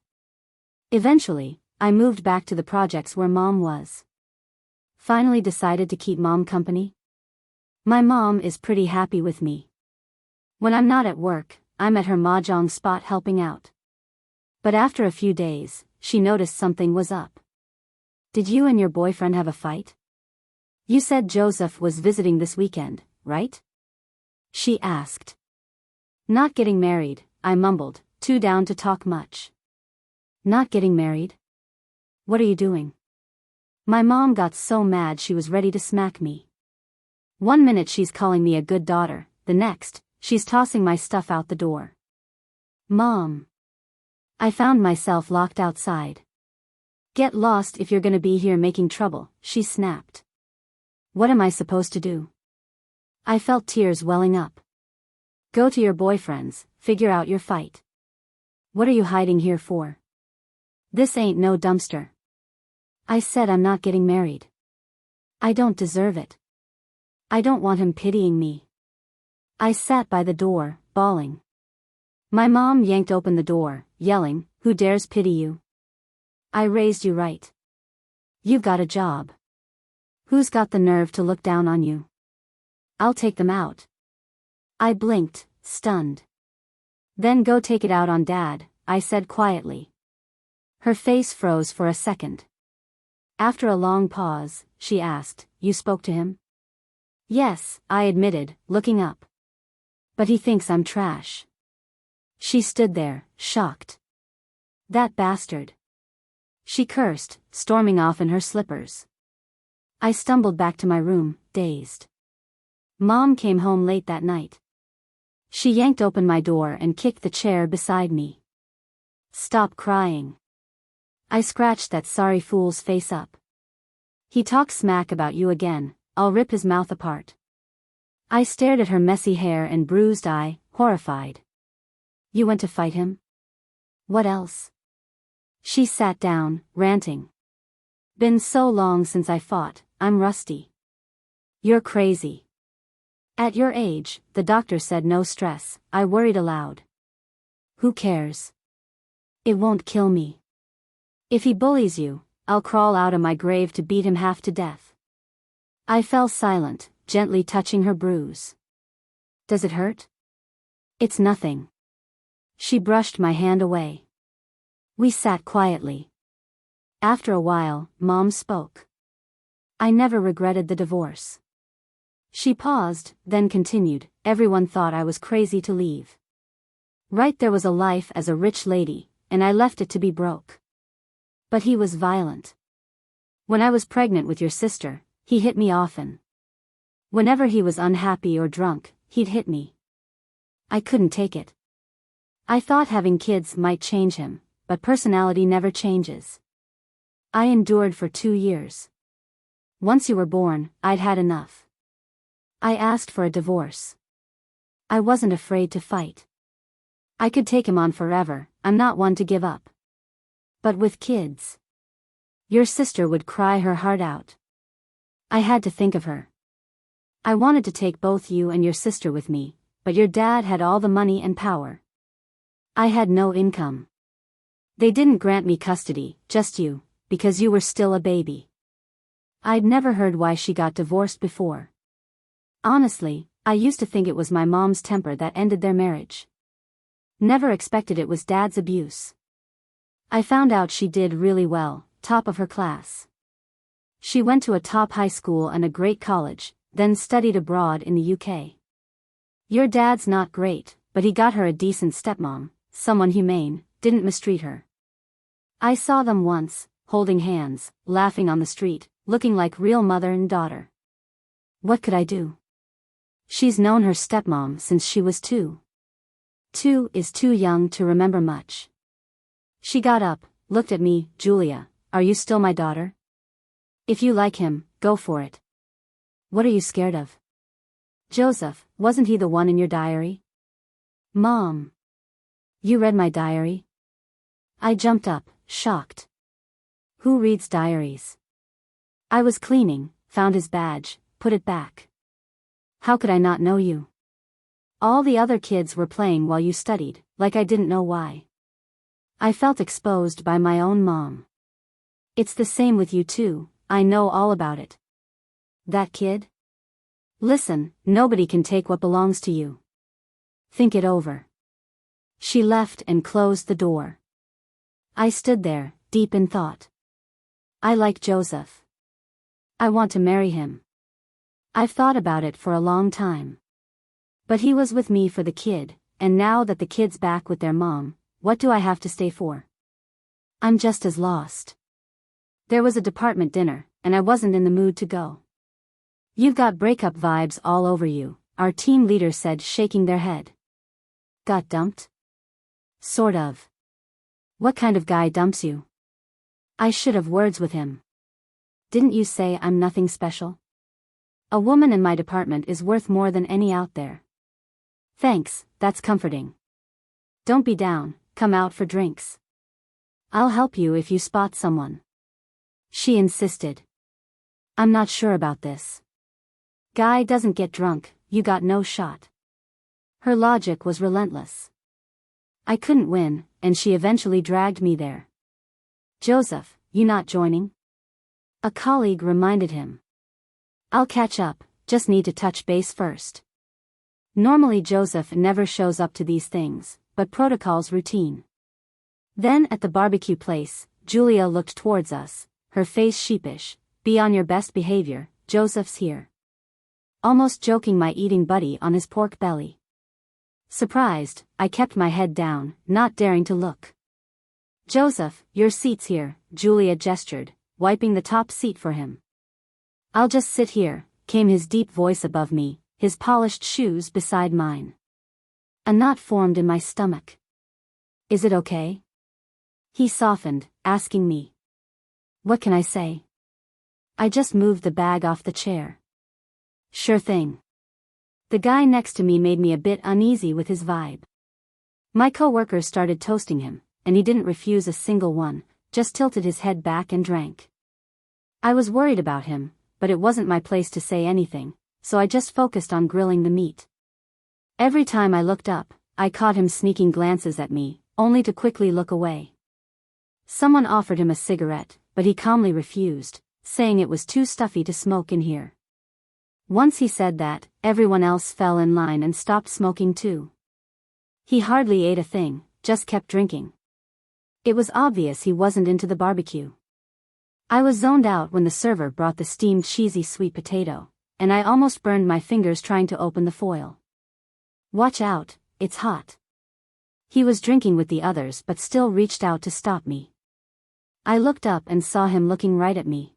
Eventually, I moved back to the projects where Mom was. Finally decided to keep Mom company. My mom is pretty happy with me. When I'm not at work, I'm at her mahjong spot helping out. But after a few days, she noticed something was up. Did you and your boyfriend have a fight? You said Joseph was visiting this weekend, right? She asked. Not getting married, I mumbled, too down to talk much. Not getting married? What are you doing? My mom got so mad she was ready to smack me. One minute she's calling me a good daughter, the next, she's tossing my stuff out the door. Mom. I found myself locked outside. Get lost if you're gonna be here making trouble, she snapped. What am I supposed to do? I felt tears welling up. Go to your boyfriend's, figure out your fight. What are you hiding here for? This ain't no dumpster. I said I'm not getting married. I don't deserve it. I don't want him pitying me. I sat by the door, bawling. My mom yanked open the door, yelling, Who dares pity you? I raised you right. You've got a job. Who's got the nerve to look down on you? I'll take them out. I blinked, stunned. Then go take it out on Dad, I said quietly. Her face froze for a second. After a long pause, she asked, You spoke to him? Yes, I admitted, looking up. But he thinks I'm trash. She stood there, shocked. That bastard. She cursed, storming off in her slippers. I stumbled back to my room, dazed. Mom came home late that night. She yanked open my door and kicked the chair beside me. Stop crying. I scratched that sorry fool's face up. He talks smack about you again, I'll rip his mouth apart. I stared at her messy hair and bruised eye, horrified. You went to fight him? What else? She sat down, ranting. Been so long since I fought, I'm rusty. You're crazy. At your age, the doctor said no stress, I worried aloud. Who cares? It won't kill me. If he bullies you, I'll crawl out of my grave to beat him half to death. I fell silent, gently touching her bruise. Does it hurt? It's nothing. She brushed my hand away. We sat quietly. After a while, Mom spoke. I never regretted the divorce. She paused, then continued, everyone thought I was crazy to leave. Right, there was a life as a rich lady, and I left it to be broke. But he was violent. When I was pregnant with your sister, he hit me often. Whenever he was unhappy or drunk, he'd hit me. I couldn't take it. I thought having kids might change him, but personality never changes. I endured for 2 years. Once you were born, I'd had enough. I asked for a divorce. I wasn't afraid to fight. I could take him on forever, I'm not one to give up. But with kids, your sister would cry her heart out. I had to think of her. I wanted to take both you and your sister with me, but your dad had all the money and power. I had no income. They didn't grant me custody, just you, because you were still a baby. I'd never heard why she got divorced before. Honestly, I used to think it was my mom's temper that ended their marriage. Never expected it was Dad's abuse. I found out she did really well, top of her class. She went to a top high school and a great college, then studied abroad in the UK. Your dad's not great, but he got her a decent stepmom, someone humane, didn't mistreat her. I saw them once, holding hands, laughing on the street, looking like real mother and daughter. What could I do? She's known her stepmom since she was 2. 2 is too young to remember much. She got up, looked at me, Julia, are you still my daughter? If you like him, go for it. What are you scared of? Joseph, wasn't he the one in your diary? Mom. You read my diary? I jumped up, shocked. Who reads diaries? I was cleaning, found his badge, put it back. How could I not know you? All the other kids were playing while you studied, like I didn't know why. I felt exposed by my own mom. It's the same with you too, I know all about it. That kid? Listen, nobody can take what belongs to you. Think it over. She left and closed the door. I stood there, deep in thought. I like Joseph. I want to marry him. I've thought about it for a long time. But he was with me for the kid, and now that the kid's back with their mom, what do I have to stay for? I'm just as lost. There was a department dinner, and I wasn't in the mood to go. You've got breakup vibes all over you, our team leader said, shaking their head. Got dumped? Sort of. What kind of guy dumps you? I should have words with him. Didn't you say I'm nothing special? A woman in my department is worth more than any out there. Thanks, that's comforting. Don't be down, come out for drinks. I'll help you if you spot someone. She insisted. I'm not sure about this. Guy doesn't get drunk, you got no shot. Her logic was relentless. I couldn't win, and she eventually dragged me there. Joseph, you not joining? A colleague reminded him. I'll catch up, just need to touch base first. Normally Joseph never shows up to these things, but protocol's routine. Then at the barbecue place, Julia looked towards us, her face sheepish. Be on your best behavior, Joseph's here. Almost joking my eating buddy on his pork belly. Surprised, I kept my head down, not daring to look. Joseph, your seat's here, Julia gestured, wiping the top seat for him. I'll just sit here, came his deep voice above me, his polished shoes beside mine. A knot formed in my stomach. Is it okay? He softened, asking me. What can I say? I just moved the bag off the chair. Sure thing. The guy next to me made me a bit uneasy with his vibe. My coworkers started toasting him, and he didn't refuse a single one, just tilted his head back and drank. I was worried about him, but it wasn't my place to say anything, so I just focused on grilling the meat. Every time I looked up, I caught him sneaking glances at me, only to quickly look away. Someone offered him a cigarette, but he calmly refused, saying it was too stuffy to smoke in here. Once he said that, everyone else fell in line and stopped smoking too. He hardly ate a thing, just kept drinking. It was obvious he wasn't into the barbecue. I was zoned out when the server brought the steamed cheesy sweet potato, and I almost burned my fingers trying to open the foil. "Watch out, it's hot." He was drinking with the others but still reached out to stop me. I looked up and saw him looking right at me.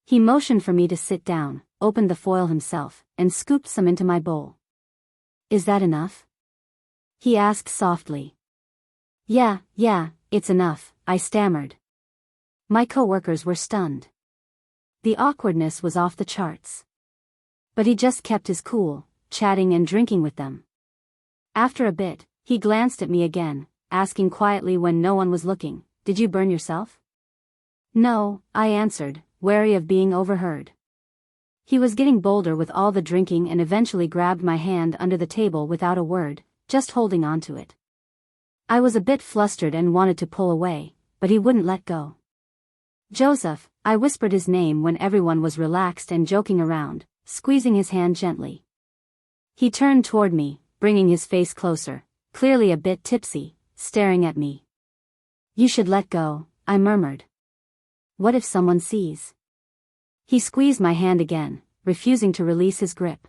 He motioned for me to sit down, opened the foil himself, and scooped some into my bowl. "Is that enough?" he asked softly. Yeah, it's enough," I stammered. My coworkers were stunned. The awkwardness was off the charts. But he just kept his cool, chatting and drinking with them. After a bit, he glanced at me again, asking quietly when no one was looking, "Did you burn yourself?" "No," I answered, wary of being overheard. He was getting bolder with all the drinking and eventually grabbed my hand under the table without a word, just holding on to it. I was a bit flustered and wanted to pull away, but he wouldn't let go. "Joseph," I whispered his name when everyone was relaxed and joking around, squeezing his hand gently. He turned toward me, bringing his face closer, clearly a bit tipsy, staring at me. "You should let go," I murmured. "What if someone sees?" He squeezed my hand again, refusing to release his grip.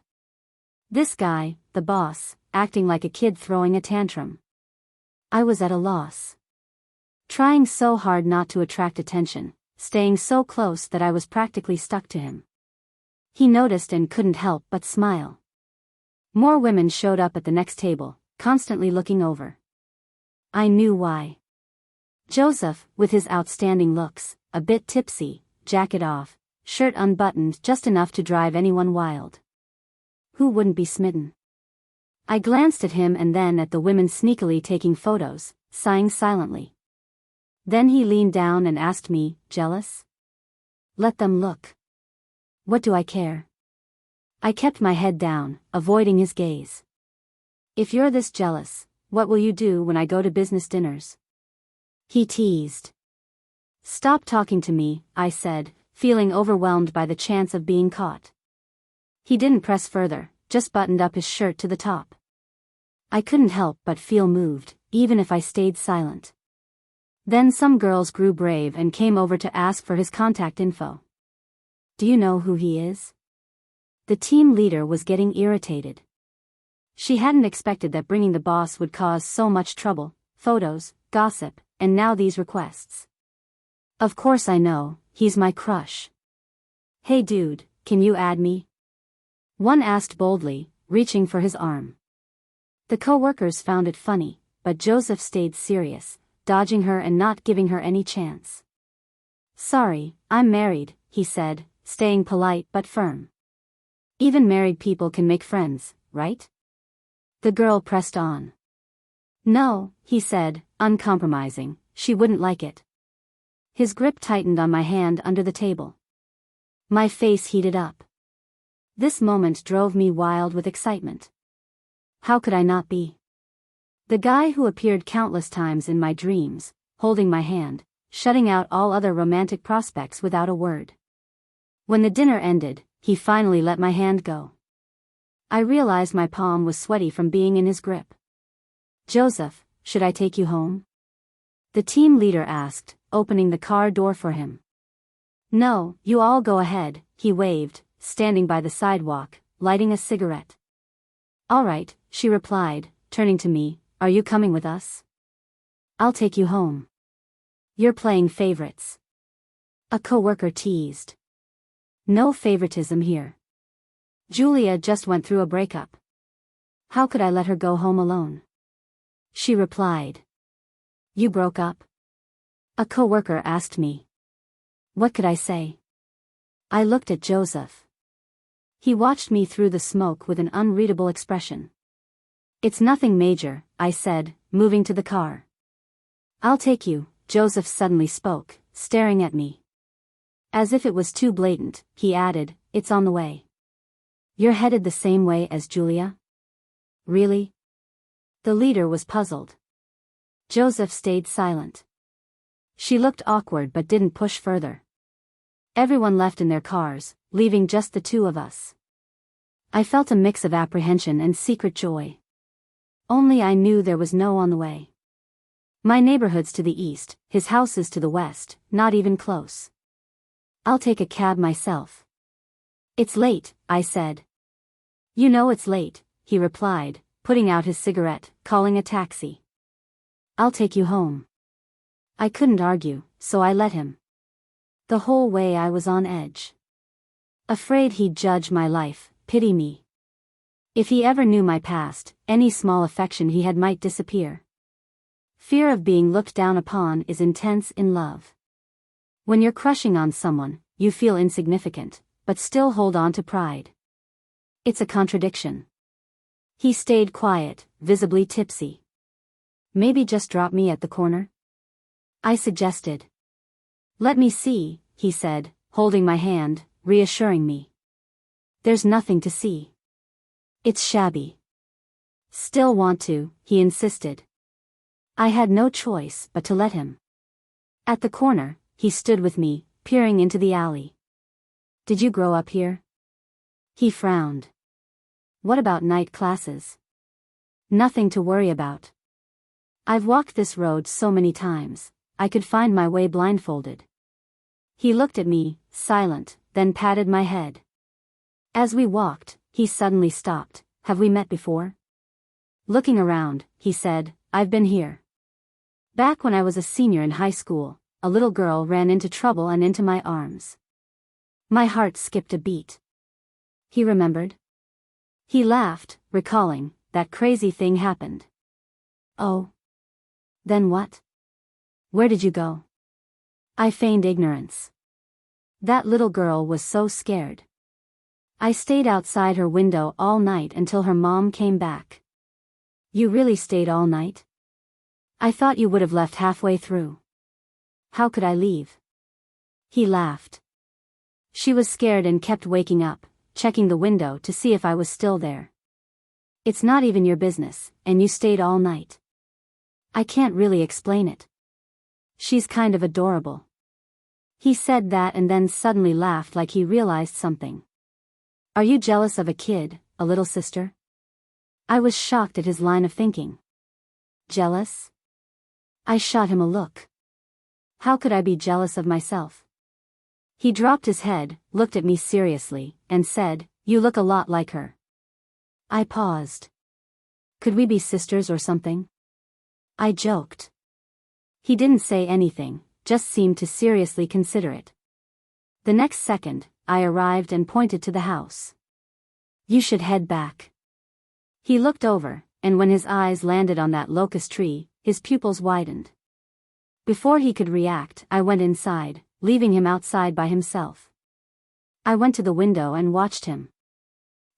This guy, the boss, acting like a kid throwing a tantrum. I was at a loss. Trying so hard not to attract attention, staying so close that I was practically stuck to him. He noticed and couldn't help but smile. More women showed up at the next table, constantly looking over. I knew why. Joseph, with his outstanding looks, a bit tipsy, jacket off, shirt unbuttoned just enough to drive anyone wild. Who wouldn't be smitten? I glanced at him and then at the women sneakily taking photos, sighing silently. Then he leaned down and asked me, "Jealous?" "Let them look. What do I care?" I kept my head down, avoiding his gaze. "If you're this jealous, what will you do when I go to business dinners?" he teased. "Stop talking to me," I said, feeling overwhelmed by the chance of being caught. He didn't press further, just buttoned up his shirt to the top. I couldn't help but feel moved, even if I stayed silent. Then some girls grew brave and came over to ask for his contact info. "Do you know who he is?" The team leader was getting irritated. She hadn't expected that bringing the boss would cause so much trouble, photos, gossip, and now these requests. "Of course I know, he's my crush." "Hey dude, can you add me?" one asked boldly, reaching for his arm. The co-workers found it funny, but Joseph stayed serious, dodging her and not giving her any chance. "Sorry, I'm married," he said, staying polite but firm. "Even married people can make friends, right?" The girl pressed on. "No," he said, uncompromising, "she wouldn't like it." His grip tightened on my hand under the table. My face heated up. This moment drove me wild with excitement. How could I not be? The guy who appeared countless times in my dreams, holding my hand, shutting out all other romantic prospects without a word. When the dinner ended, he finally let my hand go. I realized my palm was sweaty from being in his grip. "Joseph, should I take you home?" the team leader asked, opening the car door for him. "No, you all go ahead," he waved, standing by the sidewalk, lighting a cigarette. "All right," she replied, turning to me, "Are you coming with us?" "I'll take you home." "You're playing favorites," a coworker teased. "No favoritism here. Julia just went through a breakup. How could I let her go home alone?" she replied. "You broke up?" a coworker asked me. What could I say? I looked at Joseph. He watched me through the smoke with an unreadable expression. "It's nothing major," I said, moving to the car. "I'll take you," Joseph suddenly spoke, staring at me. As if it was too blatant, he added, "It's on the way." "You're headed the same way as Julia?" "Really?" The leader was puzzled. Joseph stayed silent. She looked awkward but didn't push further. Everyone left in their cars, leaving just the two of us. I felt a mix of apprehension and secret joy. Only I knew there was no on the way. My neighborhood's to the east, his house is to the west, not even close. I'll take a cab myself. It's late, I said. You know it's late, he replied, putting out his cigarette, calling a taxi. I'll take you home. I couldn't argue, so I let him. The whole way I was on edge. Afraid he'd judge my life, pity me. If he ever knew my past, any small affection he had might disappear. Fear of being looked down upon is intense in love. When you're crushing on someone, you feel insignificant, but still hold on to pride. It's a contradiction. He stayed quiet, visibly tipsy. Maybe just drop me at the corner? I suggested. Let me see, he said, holding my hand, reassuring me. There's nothing to see. It's shabby. Still want to, he insisted. I had no choice but to let him. At the corner, he stood with me, peering into the alley. Did you grow up here? He frowned. What about night classes? Nothing to worry about. I've walked this road so many times, I could find my way blindfolded. He looked at me, silent, then patted my head. As we walked, he suddenly stopped. Have we met before? Looking around, he said, I've been here. Back when I was a senior in high school, a little girl ran into trouble and into my arms. My heart skipped a beat. He remembered. He laughed, recalling, that crazy thing happened. Oh. Then what? Where did you go? I feigned ignorance. That little girl was so scared. I stayed outside her window all night until her mom came back. You really stayed all night? I thought you would have left halfway through. How could I leave? He laughed. She was scared and kept waking up, checking the window to see if I was still there. It's not even your business, and you stayed all night. I can't really explain it. She's kind of adorable. He said that and then suddenly laughed like he realized something. Are you jealous of a kid, a little sister? I was shocked at his line of thinking. Jealous? I shot him a look. How could I be jealous of myself? He dropped his head, looked at me seriously, and said, You look a lot like her. I paused. Could we be sisters or something? I joked. He didn't say anything, just seemed to seriously consider it. The next second, I arrived and pointed to the house. You should head back. He looked over, and when his eyes landed on that locust tree, his pupils widened. Before he could react, I went inside, leaving him outside by himself. I went to the window and watched him.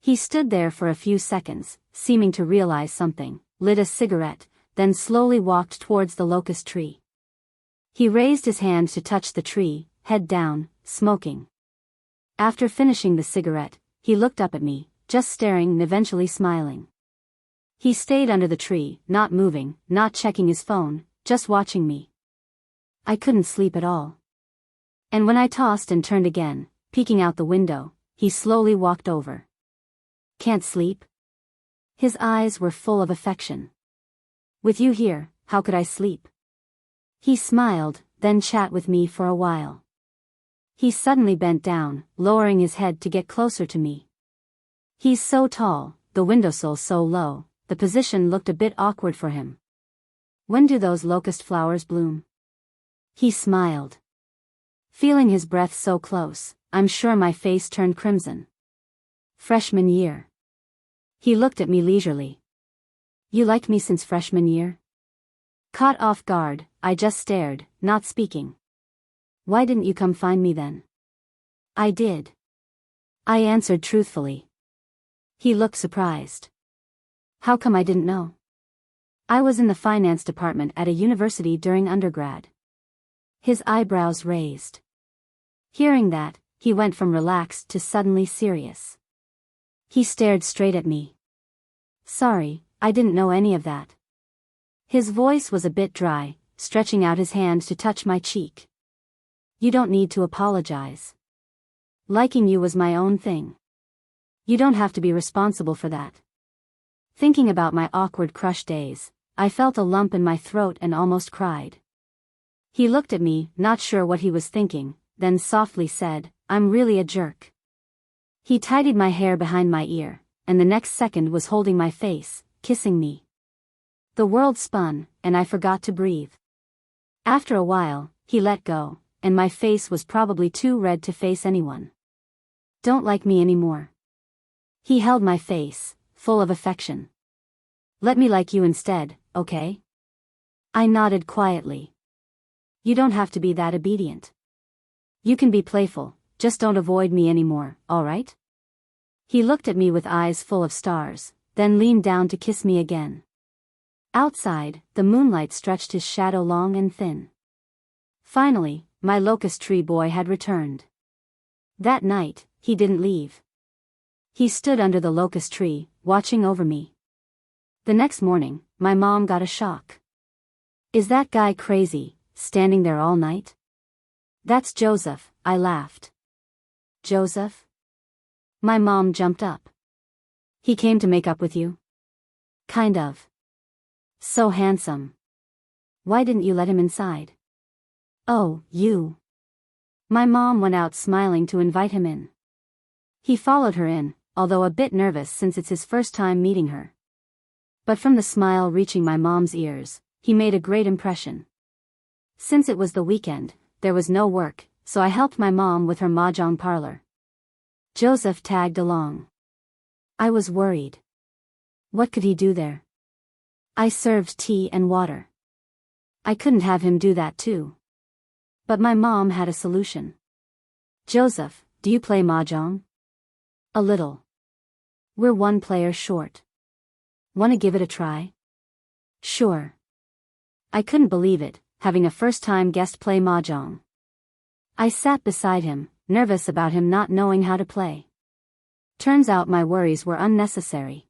He stood there for a few seconds, seeming to realize something, lit a cigarette, then slowly walked towards the locust tree. He raised his hand to touch the tree, head down, smoking. After finishing the cigarette, he looked up at me, just staring and eventually smiling. He stayed under the tree, not moving, not checking his phone, just watching me. I couldn't sleep at all. And when I tossed and turned again, peeking out the window, he slowly walked over. Can't sleep? His eyes were full of affection. With you here, how could I sleep? He smiled, then chat with me for a while. He suddenly bent down, lowering his head to get closer to me. He's so tall, the windowsill so low, the position looked a bit awkward for him. When do those locust flowers bloom? He smiled. Feeling his breath so close, I'm sure my face turned crimson. Freshman year. He looked at me leisurely. You liked me since freshman year? Caught off guard, I just stared, not speaking. Why didn't you come find me then? I did. I answered truthfully. He looked surprised. How come I didn't know? I was in the finance department at a university during undergrad. His eyebrows raised. Hearing that, he went from relaxed to suddenly serious. He stared straight at me. Sorry, I didn't know any of that. His voice was a bit dry, stretching out his hand to touch my cheek. You don't need to apologize. Liking you was my own thing. You don't have to be responsible for that. Thinking about my awkward crush days, I felt a lump in my throat and almost cried. He looked at me, not sure what he was thinking, then softly said, "I'm really a jerk." He tidied my hair behind my ear, and the next second was holding my face, kissing me. The world spun, and I forgot to breathe. After a while, he let go, and my face was probably too red to face anyone. "Don't like me anymore?" He held my face, full of affection. "Let me like you instead, okay?" I nodded quietly. "You don't have to be that obedient. You can be playful, just don't avoid me anymore, alright?" He looked at me with eyes full of stars, then leaned down to kiss me again. Outside, the moonlight stretched his shadow long and thin. Finally, my locust tree boy had returned. That night, he didn't leave. He stood under the locust tree, watching over me. The next morning, my mom got a shock. "Is that guy crazy, standing there all night?" "That's Joseph," I laughed. "Joseph?" My mom jumped up. "He came to make up with you?" "Kind of. So handsome. Why didn't you let him inside?" "Oh, you." My mom went out smiling to invite him in. He followed her in, although a bit nervous since it's his first time meeting her. But from the smile reaching my mom's ears, he made a great impression. Since it was the weekend, there was no work, so I helped my mom with her mahjong parlor. Joseph tagged along. I was worried. What could he do there? I served tea and water. I couldn't have him do that too. But my mom had a solution. "Joseph, do you play mahjong?" "A little. We're one player short. Wanna give it a try?" "Sure." I couldn't believe it, having a first-time guest play mahjong. I sat beside him, nervous about him not knowing how to play. Turns out my worries were unnecessary.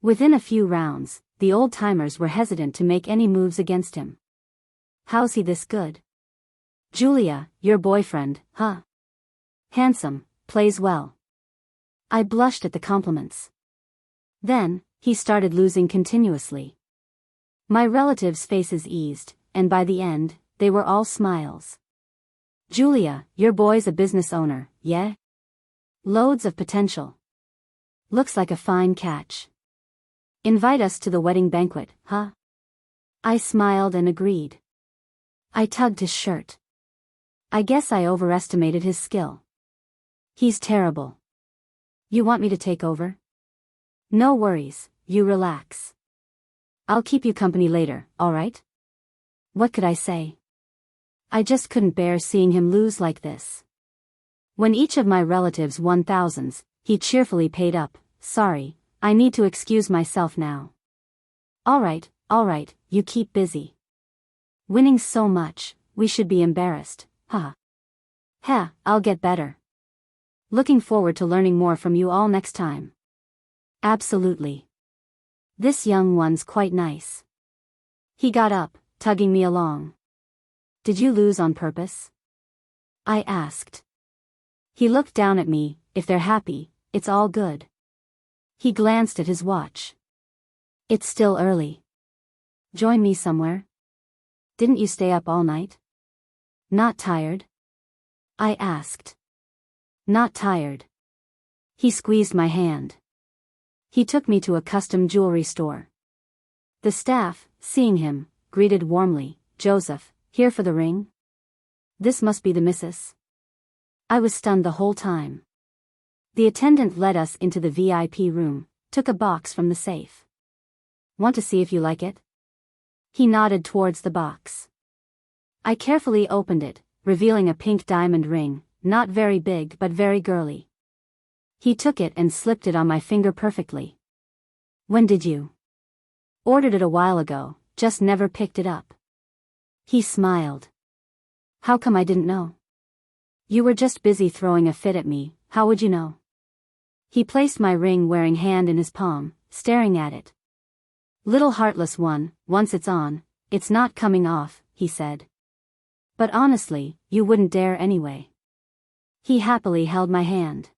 Within a few rounds, the old-timers were hesitant to make any moves against him. "How's he this good?" "Julia, your boyfriend, huh? Handsome, plays well." I blushed at the compliments. Then, he started losing continuously. My relatives' faces eased, and by the end, they were all smiles. "Julia, your boy's a business owner, yeah? Loads of potential. Looks like a fine catch. Invite us to the wedding banquet, huh?" I smiled and agreed. I tugged his shirt. I guess I overestimated his skill. "He's terrible. You want me to take over?" "No worries, you relax. I'll keep you company later, alright?" What could I say? I just couldn't bear seeing him lose like this. When each of my relatives won thousands, he cheerfully paid up. "Sorry, I need to excuse myself now." Alright, you keep busy. Winning so much, we should be embarrassed, huh? Heh, I'll get better. Looking forward to learning more from you all next time. Absolutely. This young one's quite nice. He got up, tugging me along. "Did you lose on purpose?" I asked. He looked down at me. "If they're happy, it's all good." He glanced at his watch. "It's still early. Join me somewhere? Didn't you stay up all night?" "Not tired?" I asked. "Not tired." He squeezed my hand. He took me to a custom jewelry store. The staff, seeing him, greeted warmly. "Joseph, here for the ring? This must be the missus." I was stunned the whole time. The attendant led us into the VIP room, took a box from the safe. "Want to see if you like it?" He nodded towards the box. I carefully opened it, revealing a pink diamond ring, not very big but very girly. He took it and slipped it on my finger perfectly. "When did you?" "Ordered it a while ago, just never picked it up." He smiled. "How come I didn't know?" "You were just busy throwing a fit at me, how would you know?" He placed my ring-wearing hand in his palm, staring at it. "Little heartless one, once it's on, it's not coming off," he said. "But honestly, you wouldn't dare anyway." He happily held my hand.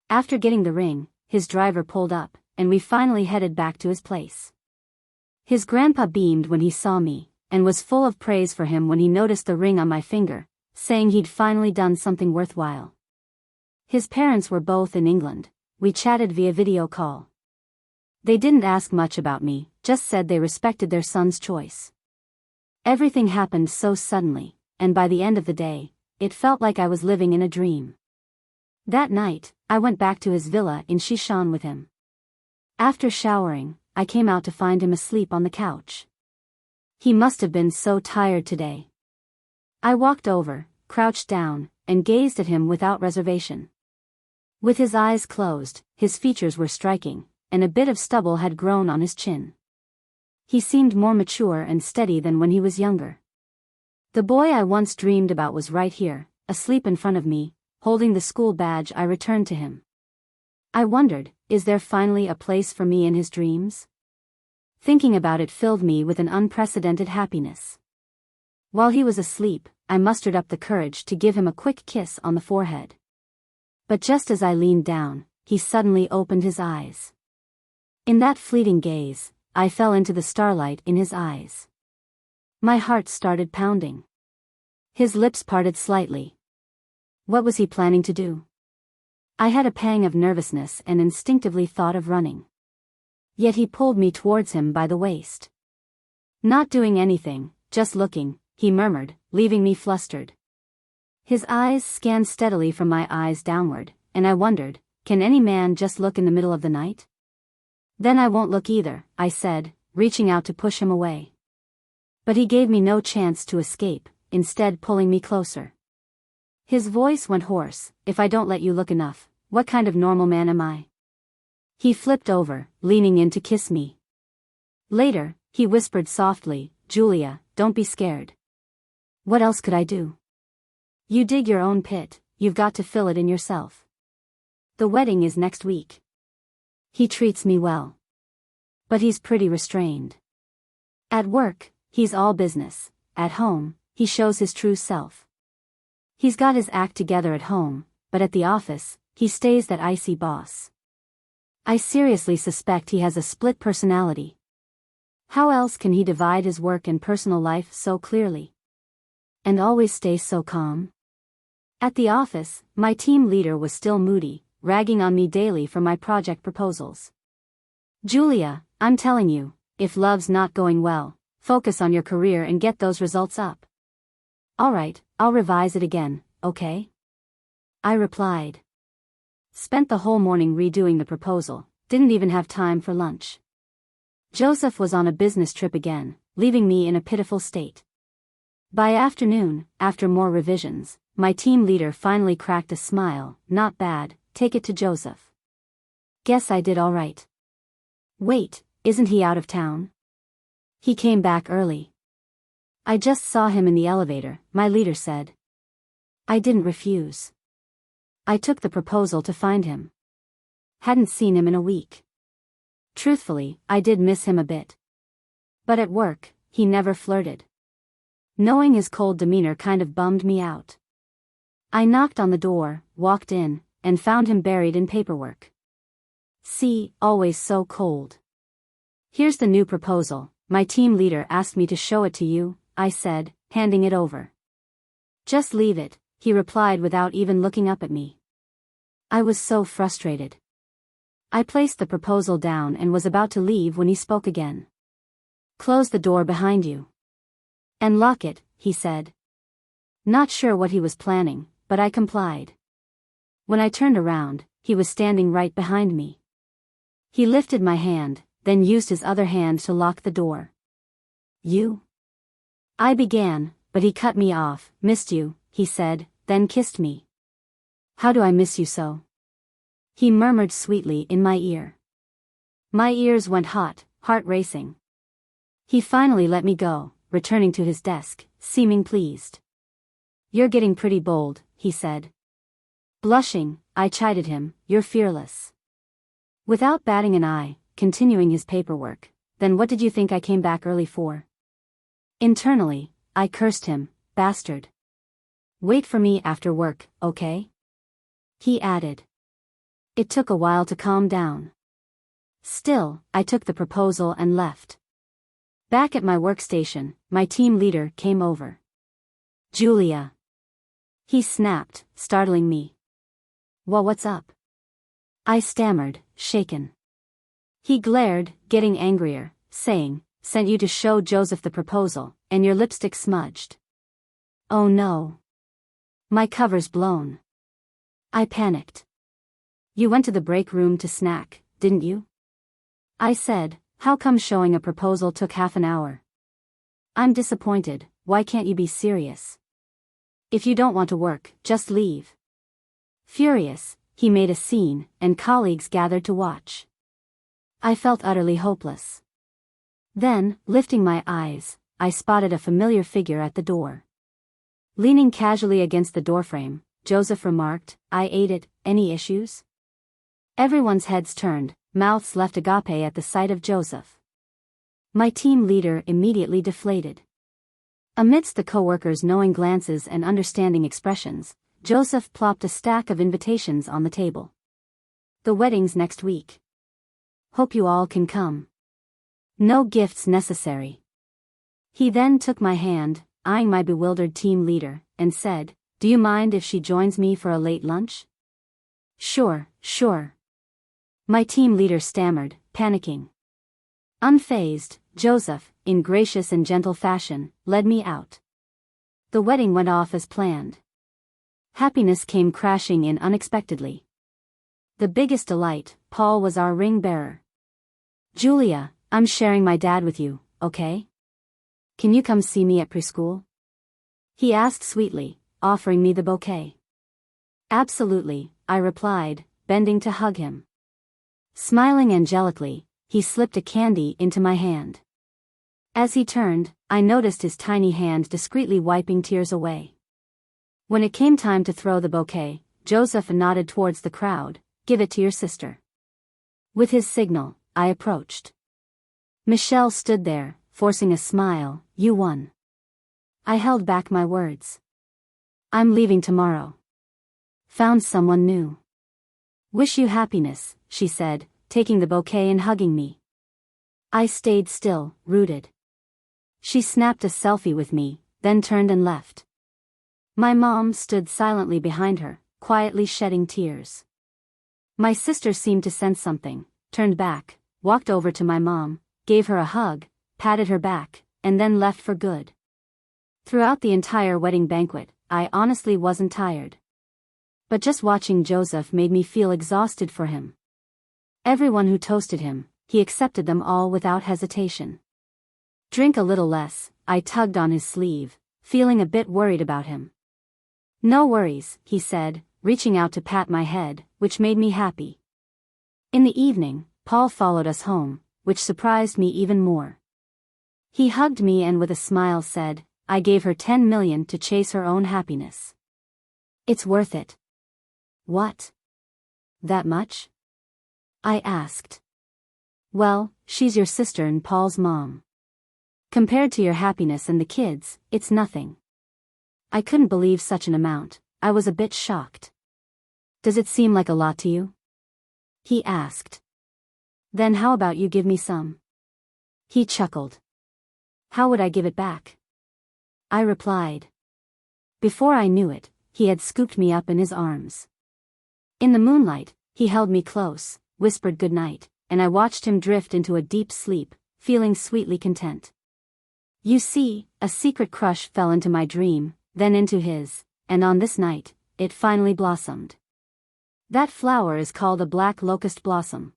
After getting the ring, his driver pulled up, and we finally headed back to his place. His grandpa beamed when he saw me, and was full of praise for him when he noticed the ring on my finger, saying he'd finally done something worthwhile. His parents were both in England. We chatted via video call. They didn't ask much about me, just said they respected their son's choice. Everything happened so suddenly, and by the end of the day, it felt like I was living in a dream. That night, I went back to his villa in Shishan with him. After showering, I came out to find him asleep on the couch. He must have been so tired today. I walked over, crouched down, and gazed at him without reservation. With his eyes closed, his features were striking, and a bit of stubble had grown on his chin. He seemed more mature and steady than when he was younger. The boy I once dreamed about was right here, asleep in front of me, holding the school badge I returned to him. I wondered, is there finally a place for me in his dreams? Thinking about it filled me with an unprecedented happiness. While he was asleep, I mustered up the courage to give him a quick kiss on the forehead. But just as I leaned down, he suddenly opened his eyes. In that fleeting gaze, I fell into the starlight in his eyes. My heart started pounding. His lips parted slightly. What was he planning to do? I had a pang of nervousness and instinctively thought of running. Yet he pulled me towards him by the waist. Not doing anything, just looking, he murmured, leaving me flustered. His eyes scanned steadily from my eyes downward, and I wondered, can any man just look in the middle of the night? Then I won't look either, I said, reaching out to push him away. But he gave me no chance to escape, instead pulling me closer. His voice went hoarse, if I don't let you look enough, what kind of normal man am I? He flipped over, leaning in to kiss me. Later, he whispered softly, Julia, don't be scared. What else could I do? You dig your own pit, you've got to fill it in yourself. The wedding is next week. He treats me well. But he's pretty restrained. At work, he's all business. At home, he shows his true self. He's got his act together at home, but at the office, he stays that icy boss. I seriously suspect he has a split personality. How else can he divide his work and personal life so clearly? And always stay so calm? At the office, my team leader was still moody, ragging on me daily for my project proposals. Julia, I'm telling you, if love's not going well, focus on your career and get those results up. Alright, I'll revise it again, okay? I replied. Spent the whole morning redoing the proposal, didn't even have time for lunch. Joseph was on a business trip again, leaving me in a pitiful state. By afternoon, after more revisions, my team leader finally cracked a smile. Not bad, take it to Joseph. Guess I did all right. Wait, isn't he out of town? He came back early. I just saw him in the elevator, my leader said. I didn't refuse. I took the proposal to find him. Hadn't seen him in a week. Truthfully, I did miss him a bit. But at work, he never flirted. Knowing his cold demeanor kind of bummed me out. I knocked on the door, walked in, and found him buried in paperwork. See, always so cold. Here's the new proposal, my team leader asked me to show it to you, I said, handing it over. Just leave it, he replied without even looking up at me. I was so frustrated. I placed the proposal down and was about to leave when he spoke again. Close the door behind you. And lock it, he said. Not sure what he was planning, but I complied. When I turned around, he was standing right behind me. He lifted my hand, then used his other hand to lock the door. You? I began, but he cut me off. Missed you, he said, then kissed me. How do I miss you so? He murmured sweetly in my ear. My ears went hot, heart racing. He finally let me go, returning to his desk, seeming pleased. You're getting pretty bold, he said. Blushing, I chided him, you're fearless. Without batting an eye, continuing his paperwork, then what did you think I came back early for? Internally, I cursed him, bastard. Wait for me after work, okay? He added. It took a while to calm down. Still, I took the proposal and left. Back at my workstation, my team leader came over. "Julia," he snapped, startling me. "Well, what's up?" I stammered, shaken. He glared, getting angrier, saying, "Sent you to show Joseph the proposal, and your lipstick smudged." Oh no. My cover's blown. I panicked. "You went to the break room to snack, didn't you?" I said. "How come showing a proposal took half an hour?" "I'm disappointed, why can't you be serious? If you don't want to work, just leave." Furious, he made a scene, and colleagues gathered to watch. I felt utterly hopeless. Then, lifting my eyes, I spotted a familiar figure at the door. Leaning casually against the doorframe, Joseph remarked, "I ate it, any issues?" Everyone's heads turned, mouths left agape at the sight of Joseph. My team leader immediately deflated. Amidst the coworkers' knowing glances and understanding expressions, Joseph plopped a stack of invitations on the table. "The wedding's next week. Hope you all can come. No gifts necessary." He then took my hand, eyeing my bewildered team leader, and said, "Do you mind if she joins me for a late lunch?" Sure. My team leader stammered, panicking. Unfazed, Joseph, in gracious and gentle fashion, led me out. The wedding went off as planned. Happiness came crashing in unexpectedly. The biggest delight, Paul was our ring bearer. "Julia, I'm sharing my dad with you, okay? Can you come see me at preschool?" he asked sweetly, offering me the bouquet. "Absolutely," I replied, bending to hug him. Smiling angelically, he slipped a candy into my hand. As he turned, I noticed his tiny hand discreetly wiping tears away. When it came time to throw the bouquet, Joseph nodded towards the crowd, "Give it to your sister." With his signal, I approached. Michelle stood there, forcing a smile. "You won." I held back my words. "I'm leaving tomorrow. Found someone new." "Wish you happiness," she said, taking the bouquet and hugging me. I stayed still, rooted. She snapped a selfie with me, then turned and left. My mom stood silently behind her, quietly shedding tears. My sister seemed to sense something, turned back, walked over to my mom, gave her a hug, patted her back, and then left for good. Throughout the entire wedding banquet, I honestly wasn't tired. But just watching Joseph made me feel exhausted for him. Everyone who toasted him, he accepted them all without hesitation. "Drink a little less," I tugged on his sleeve, feeling a bit worried about him. "No worries," he said, reaching out to pat my head, which made me happy. In the evening, Paul followed us home, which surprised me even more. He hugged me and with a smile said, "I gave her 10 million to chase her own happiness. It's worth it." "What? That much?" I asked. "Well, she's your sister and Paul's mom. Compared to your happiness and the kids, it's nothing." I couldn't believe such an amount. I was a bit shocked. "Does it seem like a lot to you?" he asked. "Then how about you give me some?" He chuckled. "How would I give it back?" I replied. Before I knew it, he had scooped me up in his arms. In the moonlight, he held me close, whispered goodnight, and I watched him drift into a deep sleep, feeling sweetly content. You see, a secret crush fell into my dream, then into his, and on this night, it finally blossomed. That flower is called a black locust blossom.